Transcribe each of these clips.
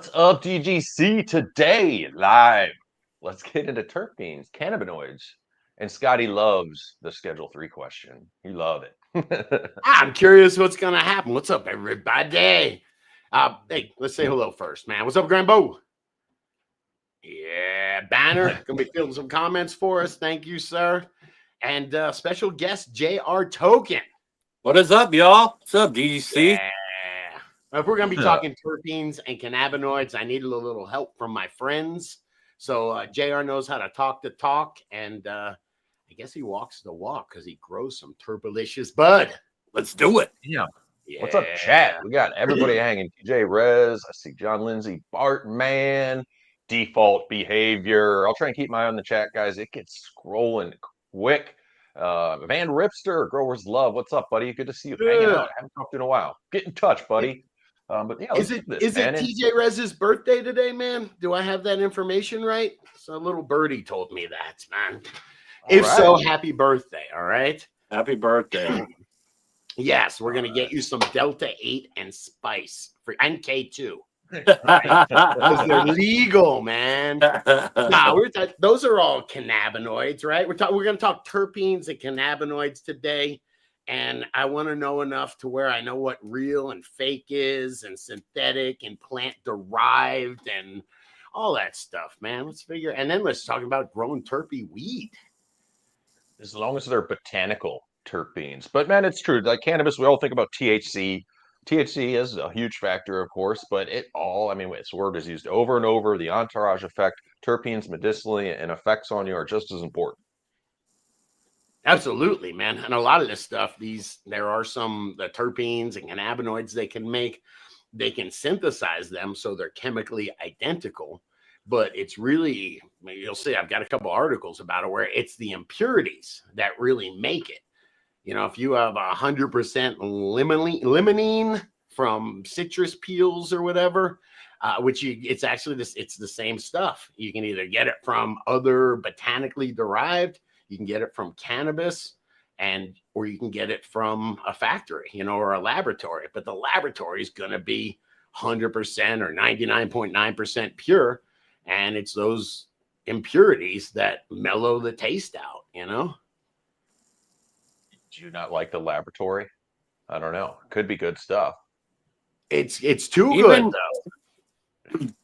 What's up, DGC? Today, live. Let's get into terpenes, cannabinoids. And Scotty loves the Schedule 3 question. He love it. I'm curious what's going to happen. What's up, everybody? Hey, let's say hello first, man. What's up, Grambo? Yeah, Banner. Going to be filling some comments for us. Thank you, sir. And special guest, J.R. Tokin. What is up, y'all? What's up, DGC? Yeah. If we're going to be talking terpenes and cannabinoids, I needed a little help from my friends. So JR knows how to talk, and I guess he walks the walk because he grows some terpelicious bud. Let's do it. Yeah. What's up, chat? We got everybody hanging. TJ Rez, I see John Lindsay, Bartman, default behavior. I'll try and keep my eye on the chat, guys. It gets scrolling quick. Van Ripster, Growers Love. What's up, buddy? Good to see you hanging out. Haven't talked in a while. Get in touch, buddy. But yeah, is it TJ Rez's birthday today, man? Do I have that information right? So a little birdie told me that, man. If so, happy birthday, all right? Happy birthday. Yes, we're gonna get you some Delta 8 and Spice and K2. Right? Because they're legal, man. Those are all cannabinoids, right? We're gonna talk terpenes and cannabinoids today. And I want to know enough to where I know what real and fake is, and synthetic and plant derived and all that stuff, man. Let's figure. And then let's talk about growing terpene weed. As long as they're botanical terpenes. But man, it's true. Like cannabis, we all think about THC. THC is a huge factor, of course, but this word is used over and over. The entourage effect, terpenes medicinally, and effects on you are just as important. Absolutely, man. And a lot of this stuff, there are the terpenes and cannabinoids they can synthesize them so they're chemically identical. But it's really, you'll see, I've got a couple articles about it where it's the impurities that really make it. You know, if you have 100% limonene from citrus peels or whatever, it's the same stuff. You can either get it from other botanically derived, you can get it from cannabis, or you can get it from a factory, or a laboratory. But the laboratory is going to be 100% or 99.9% pure. And it's those impurities that mellow the taste out, Do you not like the laboratory? I don't know. Could be good stuff. It's too good, though.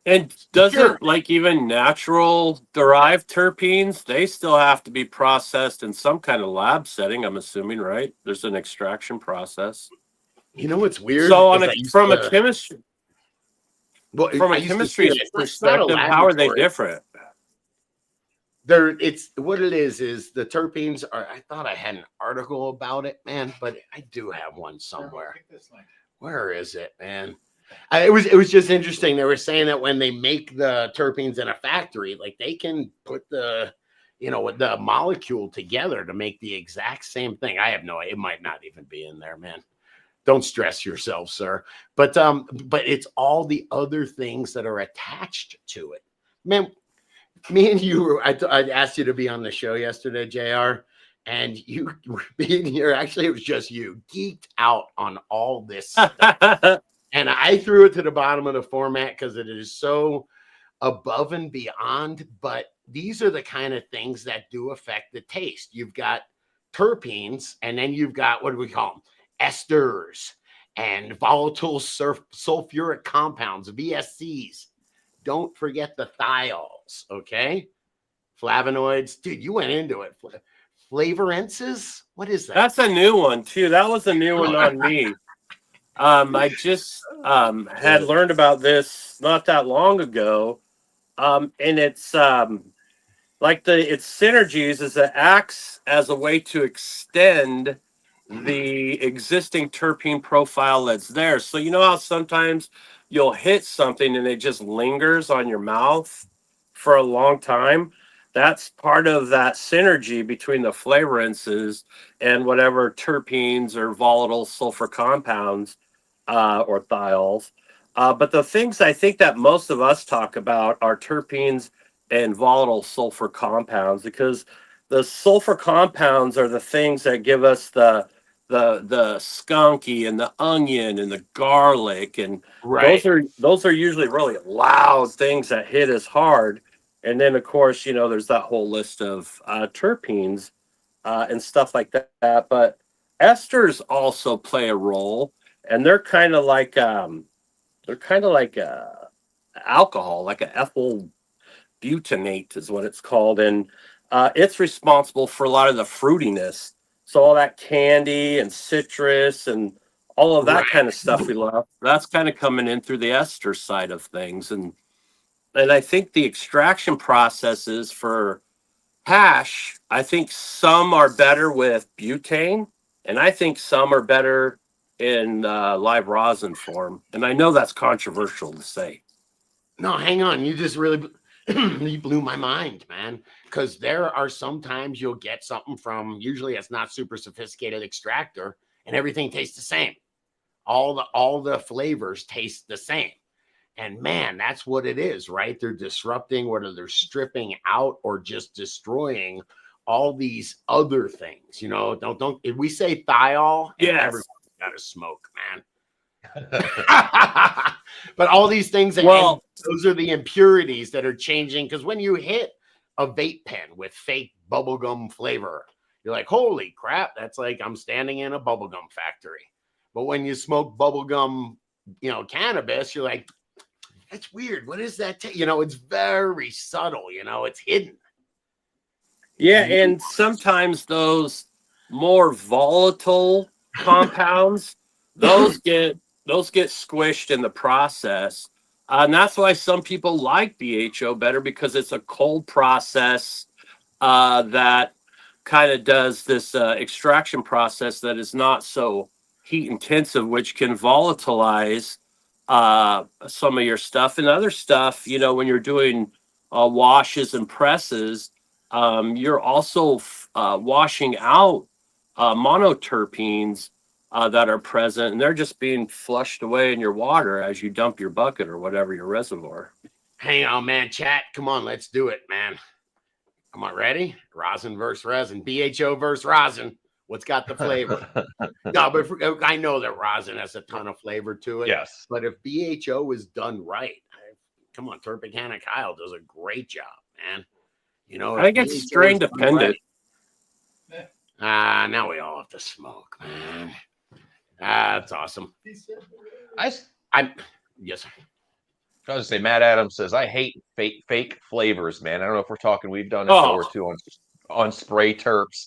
And doesn't even natural derived terpenes, they still have to be processed in some kind of lab setting, I'm assuming, right? There's an extraction process. You know what's weird? So from a chemistry perspective, how are they different? What it is the terpenes are. I thought I had an article about it, man, but I do have one somewhere. Where is it, man? It was just interesting. They were saying that when they make the terpenes in a factory, like they can put the molecule together to make the exact same thing. I have no idea. It might not even be in there, man. Don't stress yourself, sir. But it's all the other things that are attached to it, man. Me and you, I asked you to be on the show yesterday, JR, and you were being here. Actually, it was just you geeked out on all this stuff. And I threw it to the bottom of the format because it is so above and beyond. But these are the kind of things that do affect the taste. You've got terpenes, and then you've got, what do we call them? Esters and volatile sulfuric compounds, VSCs. Don't forget the thiols, okay? Flavonoids. Dude, you went into it. Flavorences? What is that? That's a new one, too. That was a new one on me. I just had learned about this not that long ago, and it's its synergies is it acts as a way to extend the existing terpene profile that's there. So you know how sometimes you'll hit something and it just lingers on your mouth for a long time? That's part of that synergy between the flavorances and whatever terpenes or volatile sulfur compounds or thiols. But the things I think that most of us talk about are terpenes and volatile sulfur compounds, because the sulfur compounds are the things that give us the the skunky and the onion and the garlic, and Right. those are usually really loud things that hit us hard. And then of course, there's that whole list of terpenes and stuff like that. But esters also play a role, and they're kind of like alcohol, like an ethyl butanate is what it's called, and it's responsible for a lot of the fruitiness. So all that candy and citrus and all of that Right. kind of stuff we love, that's kind of coming in through the ester side of things. And I think the extraction processes for hash, I think some are better with butane, and I think some are better in live rosin form. And I know that's controversial to say. No, hang on. You just really you blew my mind, man. Because there are sometimes you'll get something from, usually it's not super sophisticated extractor, and everything tastes the same. All the flavors taste the same. And man, that's what it is, right? They're disrupting, whether they're stripping out or just destroying all these other things. Don't if we say thiol, Yes. everyone's got to smoke, man. But all these things, Well, those are the impurities that are changing. Because when you hit a vape pen with fake bubblegum flavor, you're like, holy crap, that's like I'm standing in a bubblegum factory. But when you smoke bubblegum, cannabis, you're like, that's weird. What is that? It's very subtle, it's hidden. yeah, and sometimes those more volatile compounds, those get squished in the process. And that's why some people like BHO better, because it's a cold process that kind of does this extraction process that is not so heat intensive, which can volatilize some of your stuff. And other stuff, when you're doing washes and presses, you're also washing out monoterpenes that are present, and they're just being flushed away in your water as you dump your bucket or whatever, your reservoir. Hang on, man. Chat, come on, let's do it, man. Come on, ready? Rosin versus resin. BHO versus rosin. What's got the flavor? No, but I know that rosin has a ton of flavor to it. Yes. But if BHO is done right, come on, Terpene Kyle does a great job, man. I think it's strain dependent. Now we all have to smoke, man. That's awesome. Yes. I was gonna say, Matt Adams says, I hate fake flavors, man. I don't know if we're talking, we've done a show or two on spray terps.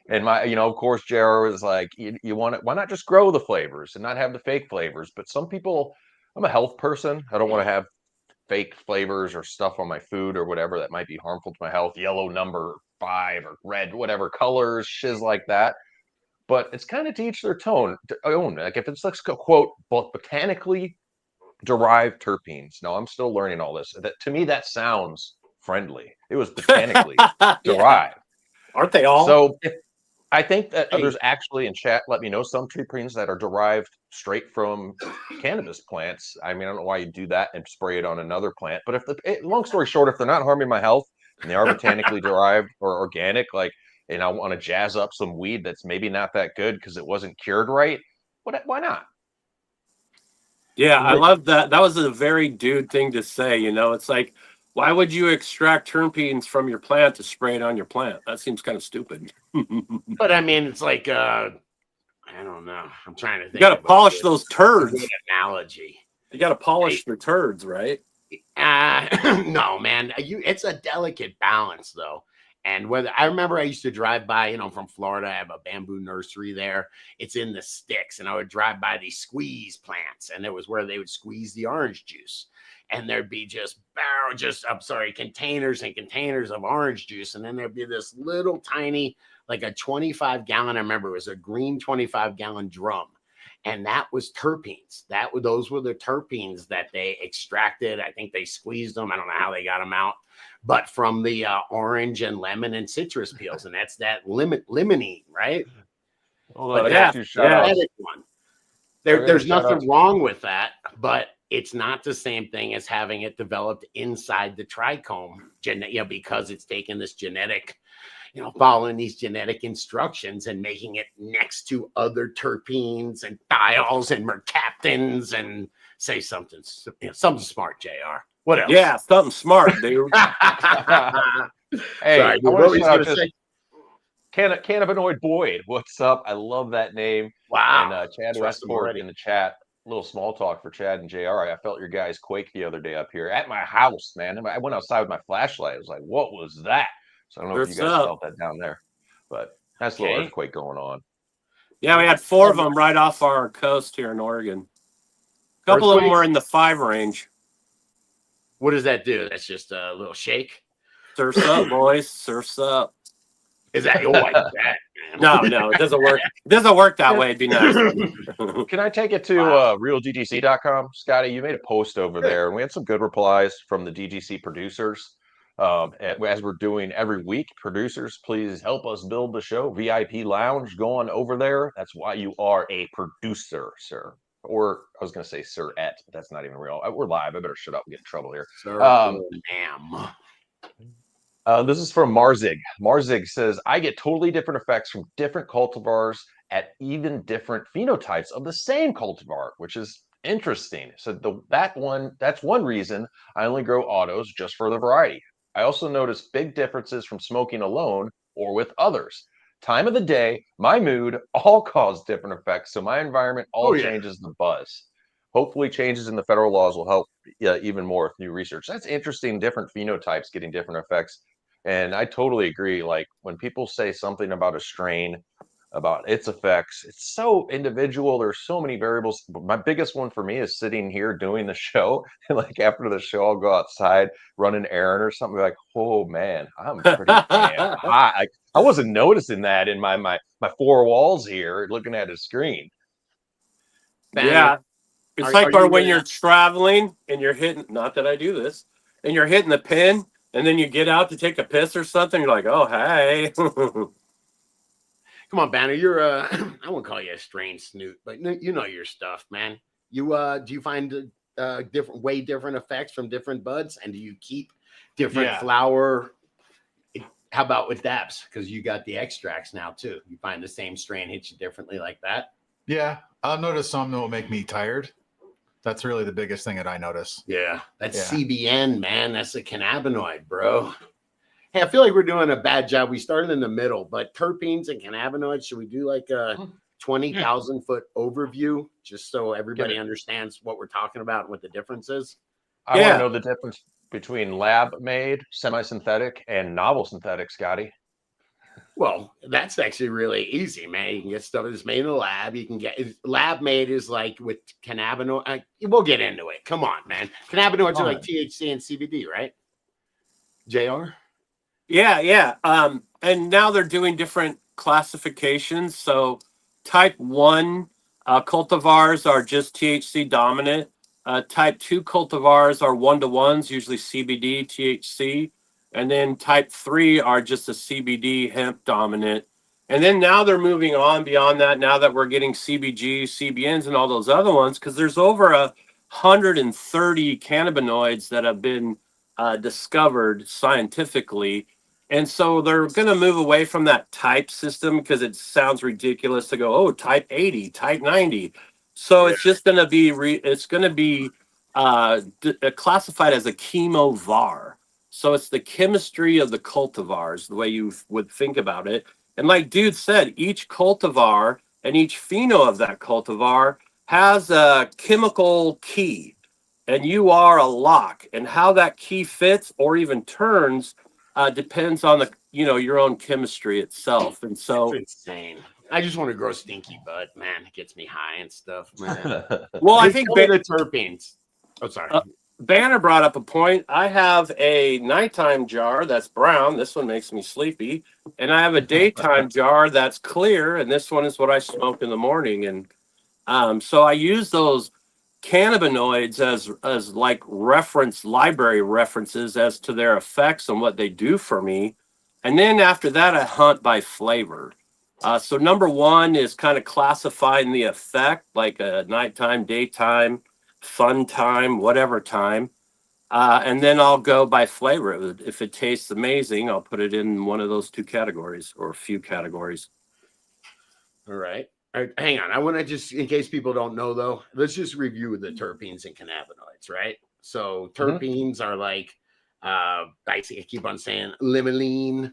And of course, JR was like, you want it, why not just grow the flavors and not have the fake flavors? But some people, I'm a health person. I don't want to have fake flavors or stuff on my food or whatever that might be harmful to my health. Yellow number 5 or red, whatever colors, shiz like that. But it's kind of to each their own. Like if it's, let's go quote, botanically derived terpenes. No, I'm still learning all this. That to me, that sounds friendly. It was botanically derived. Aren't they all? So I think that there's actually in chat, let me know, some terpenes that are derived straight from cannabis plants. I mean, I don't know why you do that and spray it on another plant. But long story short, if they're not harming my health and they are botanically derived or organic, like, and I want to jazz up some weed that's maybe not that good because it wasn't cured right, why not? Yeah, I love that. That was a very dude thing to say. It's like, why would you extract terpenes from your plant to spray it on your plant? That seems kind of stupid. But I mean, it's like I don't know. I'm trying to think. You got to polish those turds. Good analogy. You got to polish the turds, right? No, man. It's a delicate balance, though. And whether I remember I used to drive by, from Florida, I have a bamboo nursery there. It's in the sticks, and I would drive by these squeeze plants, and it was where they would squeeze the orange juice. And there'd be containers and containers of orange juice. And then there'd be this little tiny, like a 25-gallon, I remember it was a green 25-gallon drum. And that was terpenes. Those were the terpenes that they extracted. I think they squeezed them. I don't know how they got them out, but from the orange and lemon and citrus peels. And that's that limonene, right? Well, but one. There's nothing wrong with that, but it's not the same thing as having it developed inside the trichome, because it's taken this genetic, following these genetic instructions and making it next to other terpenes and thiols and mercaptans and say something smart, JR. What else? Yeah, something smart, dude. Hey, Sorry, I want to shout out say? Cannabinoid Boyd. What's up? I love that name. Wow. And Chad Westport in the chat. A little small talk for Chad and JR. I felt your guys quake the other day up here at my house, man. I went outside with my flashlight. I was like, what was that? So I don't know if you guys felt that down there, but that's a little earthquake going on. Yeah, we had 4 of them right off our coast here in Oregon. A couple of them were in the 5 range. What does that do? That's just a little shake. Surfs up, boys. Surfs up. Is that like that? No, it doesn't work. It doesn't work that way. It'd be nice. Can I take it to realdgc.com? Scotty, you made a post over there, and we had some good replies from the DGC producers. As we're doing every week, producers, please help us build the show. VIP Lounge going over there. That's why you are a producer, sir. Or I was going to say sir-ette, but that's not even real. We're live. I better shut up and get in trouble here. Sir, ma'am. This is from Marzig. Marzig says, I get totally different effects from different cultivars at even different phenotypes of the same cultivar, which is interesting. So that's one reason I only grow autos, just for the variety. I also notice big differences from smoking alone or with others. Time of the day, my mood, all cause different effects. So my environment changes the buzz. Hopefully changes in the federal laws will help even more with new research. That's interesting. Different phenotypes getting different effects. And I totally agree. Like when people say something about a strain, about its effects, it's so individual. There's so many variables. But my biggest one for me is sitting here doing the show. And like after the show, I'll go outside, run an errand or something. Like, oh man, I'm pretty damn hot. I wasn't noticing that in my 4 walls here, looking at a screen. Yeah. It's like when you're traveling and you're hitting, not that I do this, and you're hitting the pin, and then you get out to take a piss or something. You're like, oh, hey. Come on, Banner. You're I won't call you a strange snoot, but you know your stuff, man. You do you find different effects from different buds, and do you keep different flower? How about with dabs? Because you got the extracts now too. You find the same strain hits you differently like that. Yeah, I'll notice some that will make me tired. That's really the biggest thing that I notice. Yeah, that's CBN, man. That's a cannabinoid, bro. Hey, I feel like we're doing a bad job. We started in the middle, but terpenes and cannabinoids, should we do like a 20,000 foot overview just so everybody understands what we're talking about and what the difference is? I want to know the difference between lab-made, semi-synthetic, and novel synthetic, Scotty. Well, that's actually really easy, man. You can get stuff that's made in the lab. You can get lab made is like with cannabinoid. We'll get into it. Come on, man. Cannabinoids are like THC and CBD, right? JR? Yeah. And now they're doing different classifications. So type 1 cultivars are just THC dominant. Type 2 cultivars are 1-to-1s, usually CBD, THC. And then type 3 are just a CBD hemp dominant. And then now they're moving on beyond that. Now that we're getting CBG, CBNs, and all those other ones, because there's over 130 cannabinoids that have been discovered scientifically. And so they're going to move away from that type system because it sounds ridiculous to go, type 80, type 90. So it's just going to be, classified as a chemovar. So it's the chemistry of the cultivars, the way you would think about it. And like Dude said, each cultivar and each pheno of that cultivar has a chemical key, and you are a lock. And how that key fits or even turns depends on your own chemistry itself. And so it's insane. I just want to grow stinky bud, man. It gets me high and stuff, man. Well, I think the terpenes. Oh, sorry. Banner brought up a point. I have a nighttime jar that's brown. This one makes me sleepy. And I have a daytime jar that's clear. And this one is what I smoke in the morning. And so I use those cannabinoids as like library references as to their effects and what they do for me. And then after that, I hunt by flavor. So number 1 is kind of classifying the effect, like a nighttime, daytime. fun time, whatever time. And then I'll go by flavor. If it tastes amazing, I'll put it in one of those two categories or a few categories. All right. All right, hang on. I want to just, in case people don't know, though, let's just review the terpenes and cannabinoids, right? So terpenes are like, I keep on saying limonene.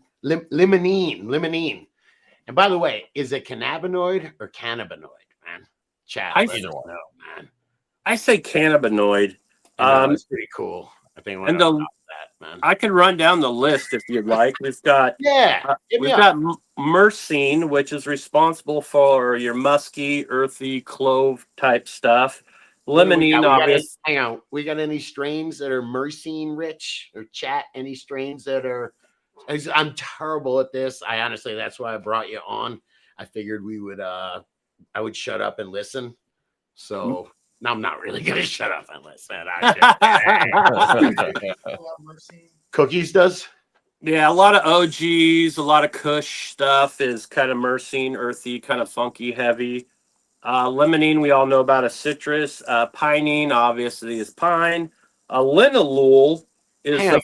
And by the way, is it cannabinoid or cannabinoid, man? Chat, let us know, man. I say cannabinoid. That's pretty cool. I think we're And gonna adopt that, man. I can run down the list if you'd like. We've got myrcene, which is responsible for your musky, earthy, clove type stuff. Limonene, obviously. Hang on, we got any strains that are myrcene rich, or chat? Any strains that are? I'm terrible at this. I honestly, that's why I brought you on. I figured we would. I would shut up and listen. So. No, I'm not really gonna shut up and listen. Cookies does. Yeah, a lot of OGs, a lot of Kush stuff is kind of myrcene, earthy, kind of funky, heavy. Limonene, we all know about, a citrus. Pinene, obviously, is pine. Linalool is. Hang on,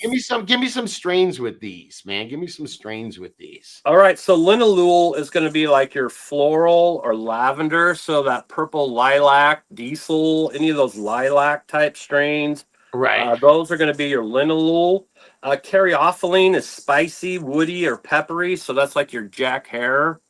give me some strains with these, man. Give me some strains with these. All right, so linalool is going to be like your floral or lavender, so that purple lilac, diesel, any of those lilac type strains. Right. Those are going to be your linalool. Caryophyllene is spicy, woody, or peppery, so that's like your Jack Hare.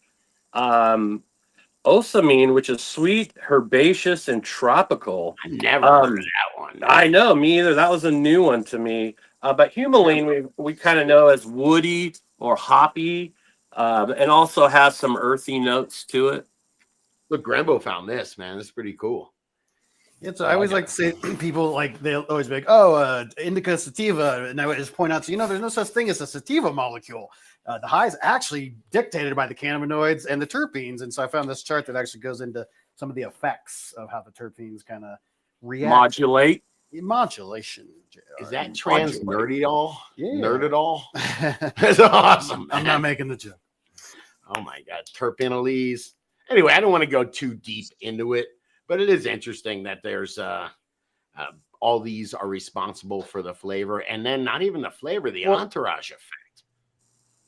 Osamine, which is sweet, herbaceous, and tropical. I never heard of that one. I know, me either. That was a new one to me. But humulene, we kind of know as woody or hoppy, and also has some earthy notes to it. Look, Grembo found this, man. It's pretty cool. Yeah, so I always like to say, people like, they'll always be like, oh, indica sativa. And I would just point out, so, there's no such thing as a sativa molecule. The high is actually dictated by the cannabinoids and the terpenes. And so I found this chart that actually goes into some of the effects of how the terpenes kind of react. Modulation. Is that trans nerdy all? Yeah. Nerd it all? That's awesome. I'm not making the joke. Oh my God. Terpenolese. Anyway, I don't want to go too deep into it, but it is interesting that there's all these are responsible for the flavor, and then not even the flavor, the entourage effect.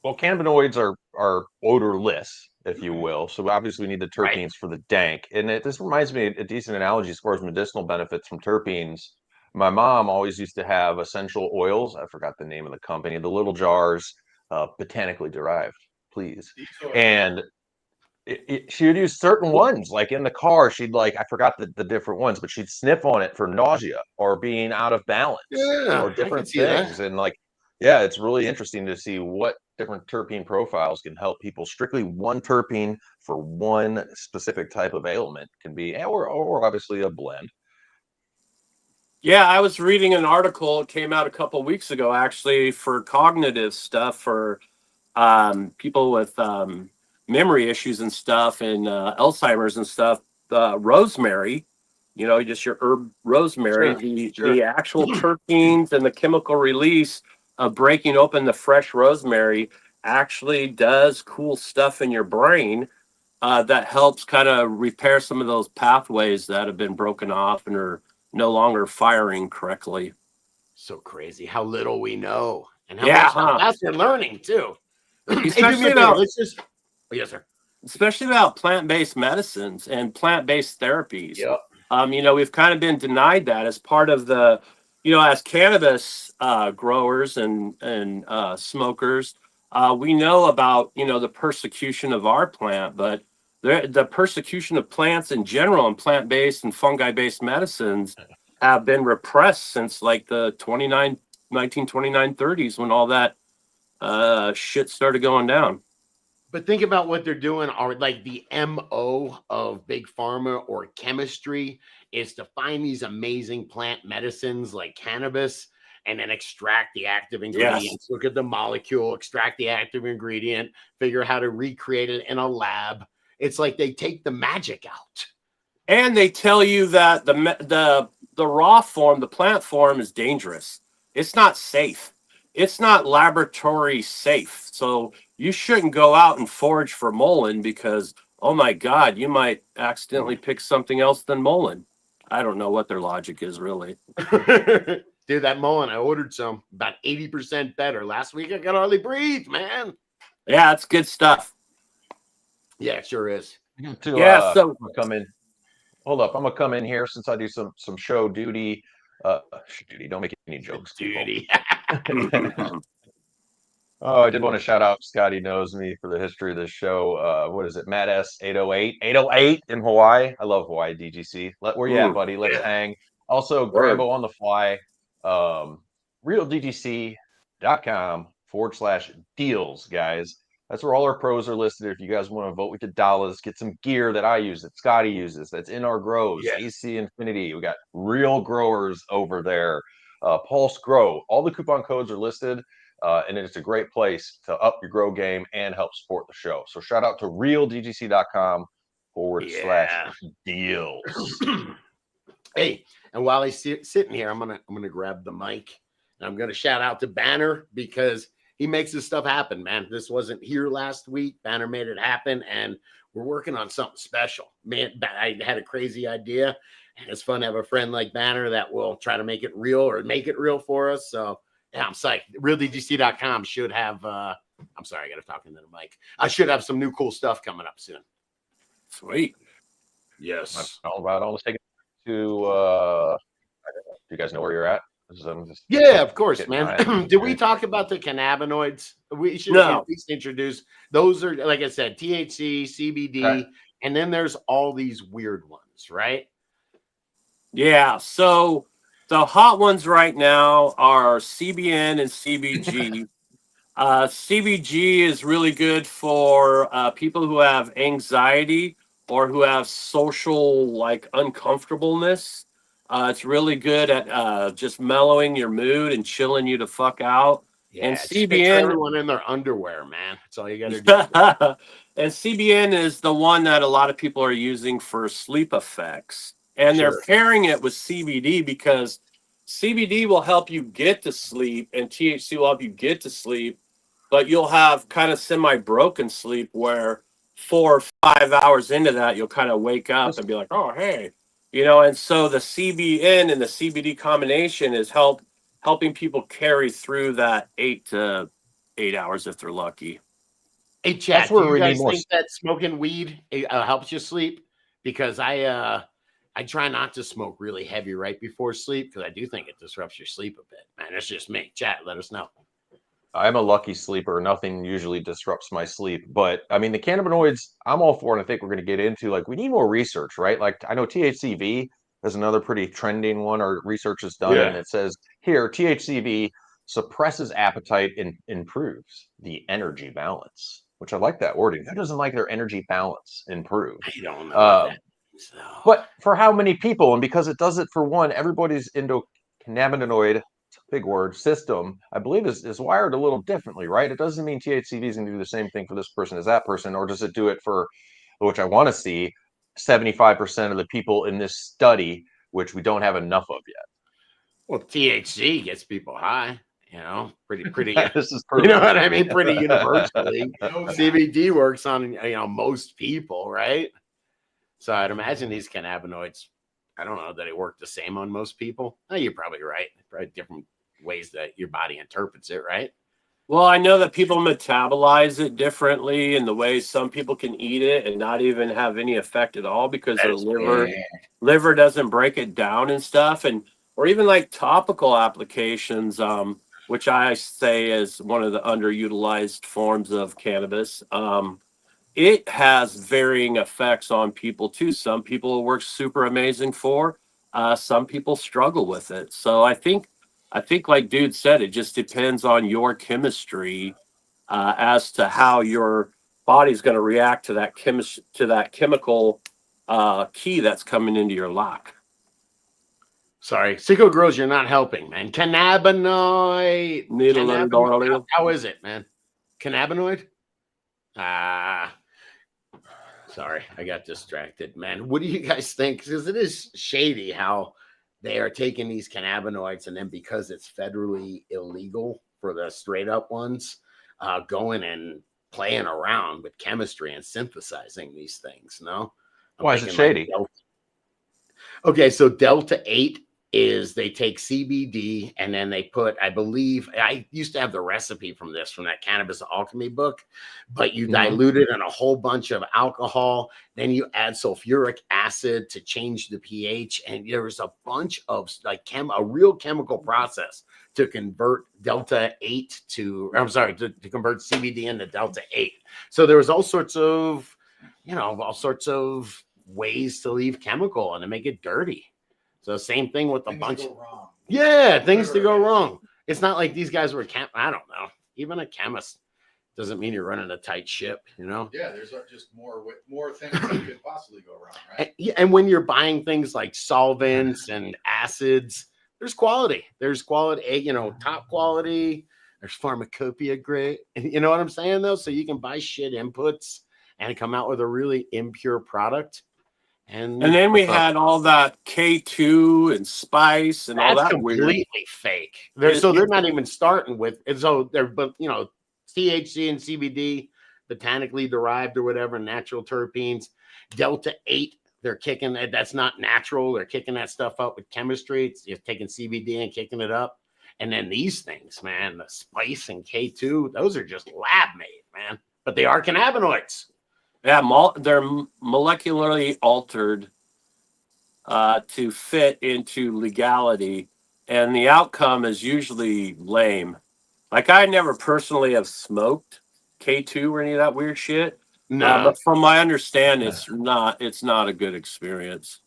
Well, cannabinoids are odorless, if you will. So obviously we need the terpenes for the dank. And this reminds me of a decent analogy as far as medicinal benefits from terpenes. My mom always used to have essential oils. I forgot the name of the company, the little jars, botanically derived, please. And she would use certain ones, like in the car, she'd I forgot the different ones, but she'd sniff on it for nausea or being out of balance or different things. And it's really interesting to see what different terpene profiles can help people. Strictly one terpene for one specific type of ailment can be, or obviously a blend. Yeah, I was reading an article. It came out a couple of weeks ago, actually, for cognitive stuff for people with memory issues and stuff, and Alzheimer's and stuff. Rosemary, just your herb rosemary, the actual terpenes and the chemical release of breaking open the fresh rosemary actually does cool stuff in your brain that helps kind of repair some of those pathways that have been broken off and are no longer firing correctly. So crazy how little we know, and how much we're learning too. Especially about, yes, sir. Especially about plant-based medicines and plant-based therapies. Yep. We've kind of been denied that as part of the, as cannabis growers and smokers. We know about, the persecution of our plant, but the persecution of plants in general and plant-based and fungi-based medicines have been repressed since like the 1929, 30s when all that shit started going down. But think about what they're doing, or like the MO of big pharma or chemistry is to find these amazing plant medicines like cannabis and then extract the active ingredients, look at the molecule, extract the active ingredient, figure out how to recreate it in a lab. It's like they take the magic out. And they tell you that the raw form, the plant form, is dangerous. It's not safe. It's not laboratory safe. So you shouldn't go out and forage for mullein because, oh my God, you might accidentally pick something else than mullein. I don't know what their logic is really. Dude, that Mullen, I ordered some about 80% better. Last week I could hardly breathe, man. Yeah, it's good stuff. Yeah, it sure is. Yeah, so I'm gonna come in. Hold up, I'm gonna come in here since I do some show duty. Show duty. Don't make any jokes, people. Duty. Oh, I did want to shout out Scotty knows me for the history of this show. What is it? Matt S 808 808 in Hawaii. I love Hawaii DGC. Where you at, buddy? Let's hang. Also, Word. Grambo on the fly. RealDGC.com/deals, guys. That's where all our pros are listed. If you guys want to vote with your dollars, get some gear that I use, that Scotty uses, that's in our grows, Yes. AC Infinity. We got real growers over there. Pulse Grow. All the coupon codes are listed. And it's a great place to up your grow game and help support the show. So shout out to realdgc.com/deals. Hey, and while he's sitting here, I'm gonna grab the mic and I'm gonna shout out to Banner because he makes this stuff happen, man. This wasn't here last week. Banner made it happen, and we're working on something special. Man, I had a crazy idea, and it's fun to have a friend like Banner that will try to make it real or make it real for us. So yeah, I'm psyched. RealDGC.com should have I'm sorry, I gotta talk into the mic. I should have some new cool stuff coming up soon. sweet. Yes. All right, I'll take it to do you guys know where you're at? Yeah, of course, getting man. mine. Did we talk about the cannabinoids? We should No. at least introduce. Those are, like I said, THC, CBD, Okay. and then there's all these weird ones, right? Yeah, so the hot ones right now are CBN and CBG. CBG is really good for people who have anxiety or who have social like uncomfortableness. It's really good at just mellowing your mood and chilling you to fuck out. And just picture CBN everyone in their underwear, man. That's all you got to do. and CBN is the one that a lot of people are using for sleep effects. And they're Sure. pairing it with CBD because CBD will help you get to sleep and THC will help you get to sleep, but you'll have kind of semi-broken sleep where 4 or 5 hours into that, you'll kind of wake up and be like, oh, hey, and so the CBN and the CBD combination is helping people carry through that 8 to 8 hours if they're lucky. Hey, chat, That's where do you we need guys more think that smoking weed helps you sleep? Because I try not to smoke really heavy right before sleep because I do think it disrupts your sleep a bit. Man, it's just me. Chat, let us know. I'm a lucky sleeper. Nothing usually disrupts my sleep. But I mean, the cannabinoids, I'm all for, and I think we're going to get into, like, we need more research, right? Like, I know THCV is another pretty trending one, or research is done, and it says here THCV suppresses appetite and improves the energy balance, which I like that wording. Who doesn't like their energy balance improved? I don't know what that means, though. But for how many people? And because it does it for one, everybody's endocannabinoid, big word, system, I believe is wired a little differently, right? It doesn't mean THCV is going to do the same thing for this person as that person, or does it do it for, which I want to see, 75% of the people in this study, which we don't have enough of yet. Well, THC gets people high, pretty. This is You perfect. know what I mean? Pretty universally. CBD works on, most people, right? So I'd imagine these cannabinoids, I don't know that it worked the same on most people. Oh, you're probably right. Probably different ways that your body interprets it, right? Well, I know that people metabolize it differently in the way some people can eat it and not even have any effect at all because their liver doesn't break it down and stuff. Or even like topical applications, which I say is one of the underutilized forms of cannabis. It has varying effects on people too. Some people it works super amazing for. Some people struggle with it. So I think like dude said, it just depends on your chemistry as to how your body's going to react to that chemical key that's coming into your lock. Sorry, Sicko Grows, you're not helping, man. Cannabinoid. How is it, man? Cannabinoid? Sorry, I got distracted, man. What do you guys think? Because it is shady how they are taking these cannabinoids and then because it's federally illegal for the straight up ones, going and playing around with chemistry and synthesizing these things. No, Why is it shady? Okay, so Delta 8 is they take CBD and then they put, I believe, I used to have the recipe from that Cannabis Alchemy book, but you dilute it in a whole bunch of alcohol. Then you add sulfuric acid to change the pH. And there's a bunch of like a real chemical process to convert Delta 8 to, I'm sorry, to convert CBD into Delta 8. So there was all sorts of ways to leave chemical and to make it dirty. So same thing with a bunch of wrong. Yeah, things to go wrong. It's not like these guys were I don't know. Even a chemist doesn't mean you're running a tight ship, you know? Yeah, there's just more things that could possibly go wrong, right? And when you're buying things like solvents and acids, there's quality. There's quality, top quality. There's pharmacopoeia grade. You know what I'm saying, though? So you can buy shit inputs and come out with a really impure product. And then we had all that K2 and spice and all that completely weird. fake. They're not even starting with it. So they're, but THC and CBD, botanically derived or whatever, natural terpenes. Delta 8, they're kicking that. That's not natural. They're kicking that stuff up with chemistry. It's just taking CBD and kicking it up. And then these things, man, the spice and K2, those are just lab made, man. But they are cannabinoids. Yeah, they're molecularly altered to fit into legality, and the outcome is usually lame. Like, I never personally have smoked K2 or any of that weird shit. No, but from my understanding, it's not a good experience.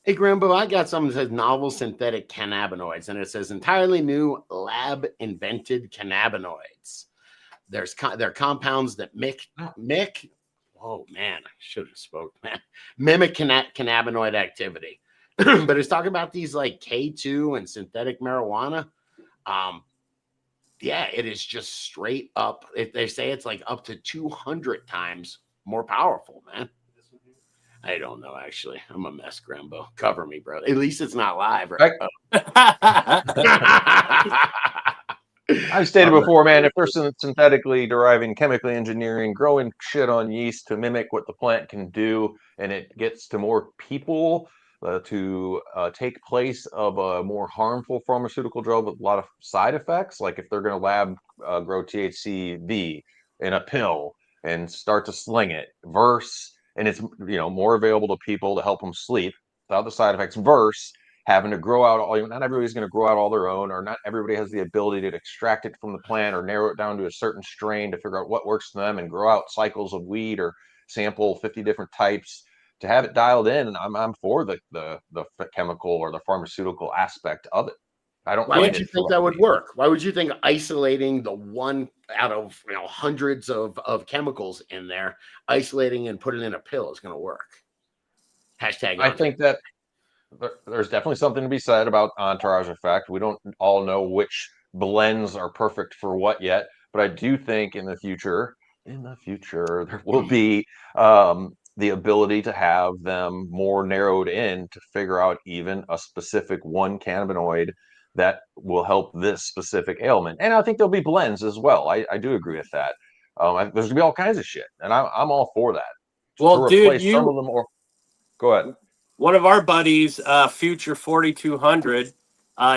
Hey, Grambo, I got something that says novel synthetic cannabinoids, and it says entirely new lab invented cannabinoids. They're compounds that mimic. Oh man, I should have spoke, man. Mimic cannabinoid activity. But it's talking about these like K2 and synthetic marijuana. Yeah, it is just straight up. They say it's like up to 200 times more powerful, man. I don't know, actually. I'm a mess, Grambo. Cover me, bro. At least it's not live, right? I've stated before, man, if they're synthetically deriving, chemically engineering, growing shit on yeast to mimic what the plant can do, and it gets to more people to take place of a more harmful pharmaceutical drug with a lot of side effects, like if they're going to lab grow THCV in a pill and start to sling it, and it's more available to people to help them sleep without the side effects, versus having to grow out not everybody's going to grow out all their own, or not everybody has the ability to extract it from the plant or narrow it down to a certain strain to figure out what works for them and grow out cycles of weed or sample 50 different types to have it dialed in. And I'm for the chemical or the pharmaceutical aspect of it. I don't. Why would you think that would work? Why would you think isolating the one out of hundreds of chemicals in there, isolating and putting it in a pill is going to work? Hashtag. I think that there's definitely something to be said about entourage effect. We don't all know which blends are perfect for what yet, but I do think in the future there will be the ability to have them more narrowed in to figure out even a specific one cannabinoid that will help this specific ailment. And I think there'll be blends as well. I do agree with that. There's gonna be all kinds of shit, and I'm all for that. Well, dude, some of them, or go ahead. One of our buddies, Future 4200,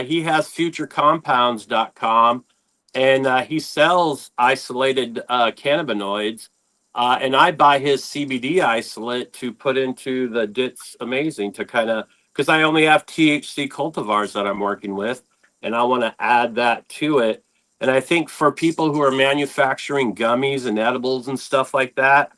he has futurecompounds.com, and he sells isolated cannabinoids. And I buy his CBD isolate to put into the Dit's Amazing to kind of, because I only have THC cultivars that I'm working with, and I want to add that to it. And I think for people who are manufacturing gummies and edibles and stuff like that,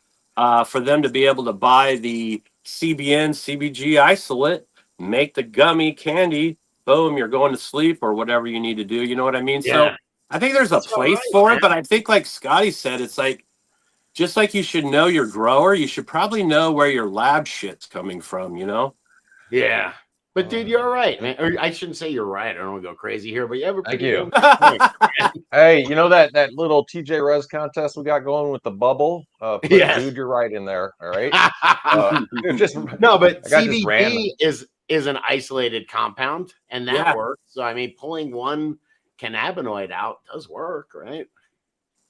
for them to be able to buy the CBN, CBG isolate, make the gummy candy, boom, you're going to sleep or whatever you need to do. You know what I mean? Yeah. So I think there's a place for it, but I think like Scotty said, it's like, just like you should know your grower, you should probably know where your lab shit's coming from, Yeah. But dude, you're right, man. Or I shouldn't say you're right. I don't want to go crazy here, but you have a Thank pretty you. good point. Hey, that little TJ Res contest we got going with the bubble? Yes. Dude, you're right in there. All right. No, but CBD is an isolated compound, and that works. So I mean, pulling one cannabinoid out does work, right?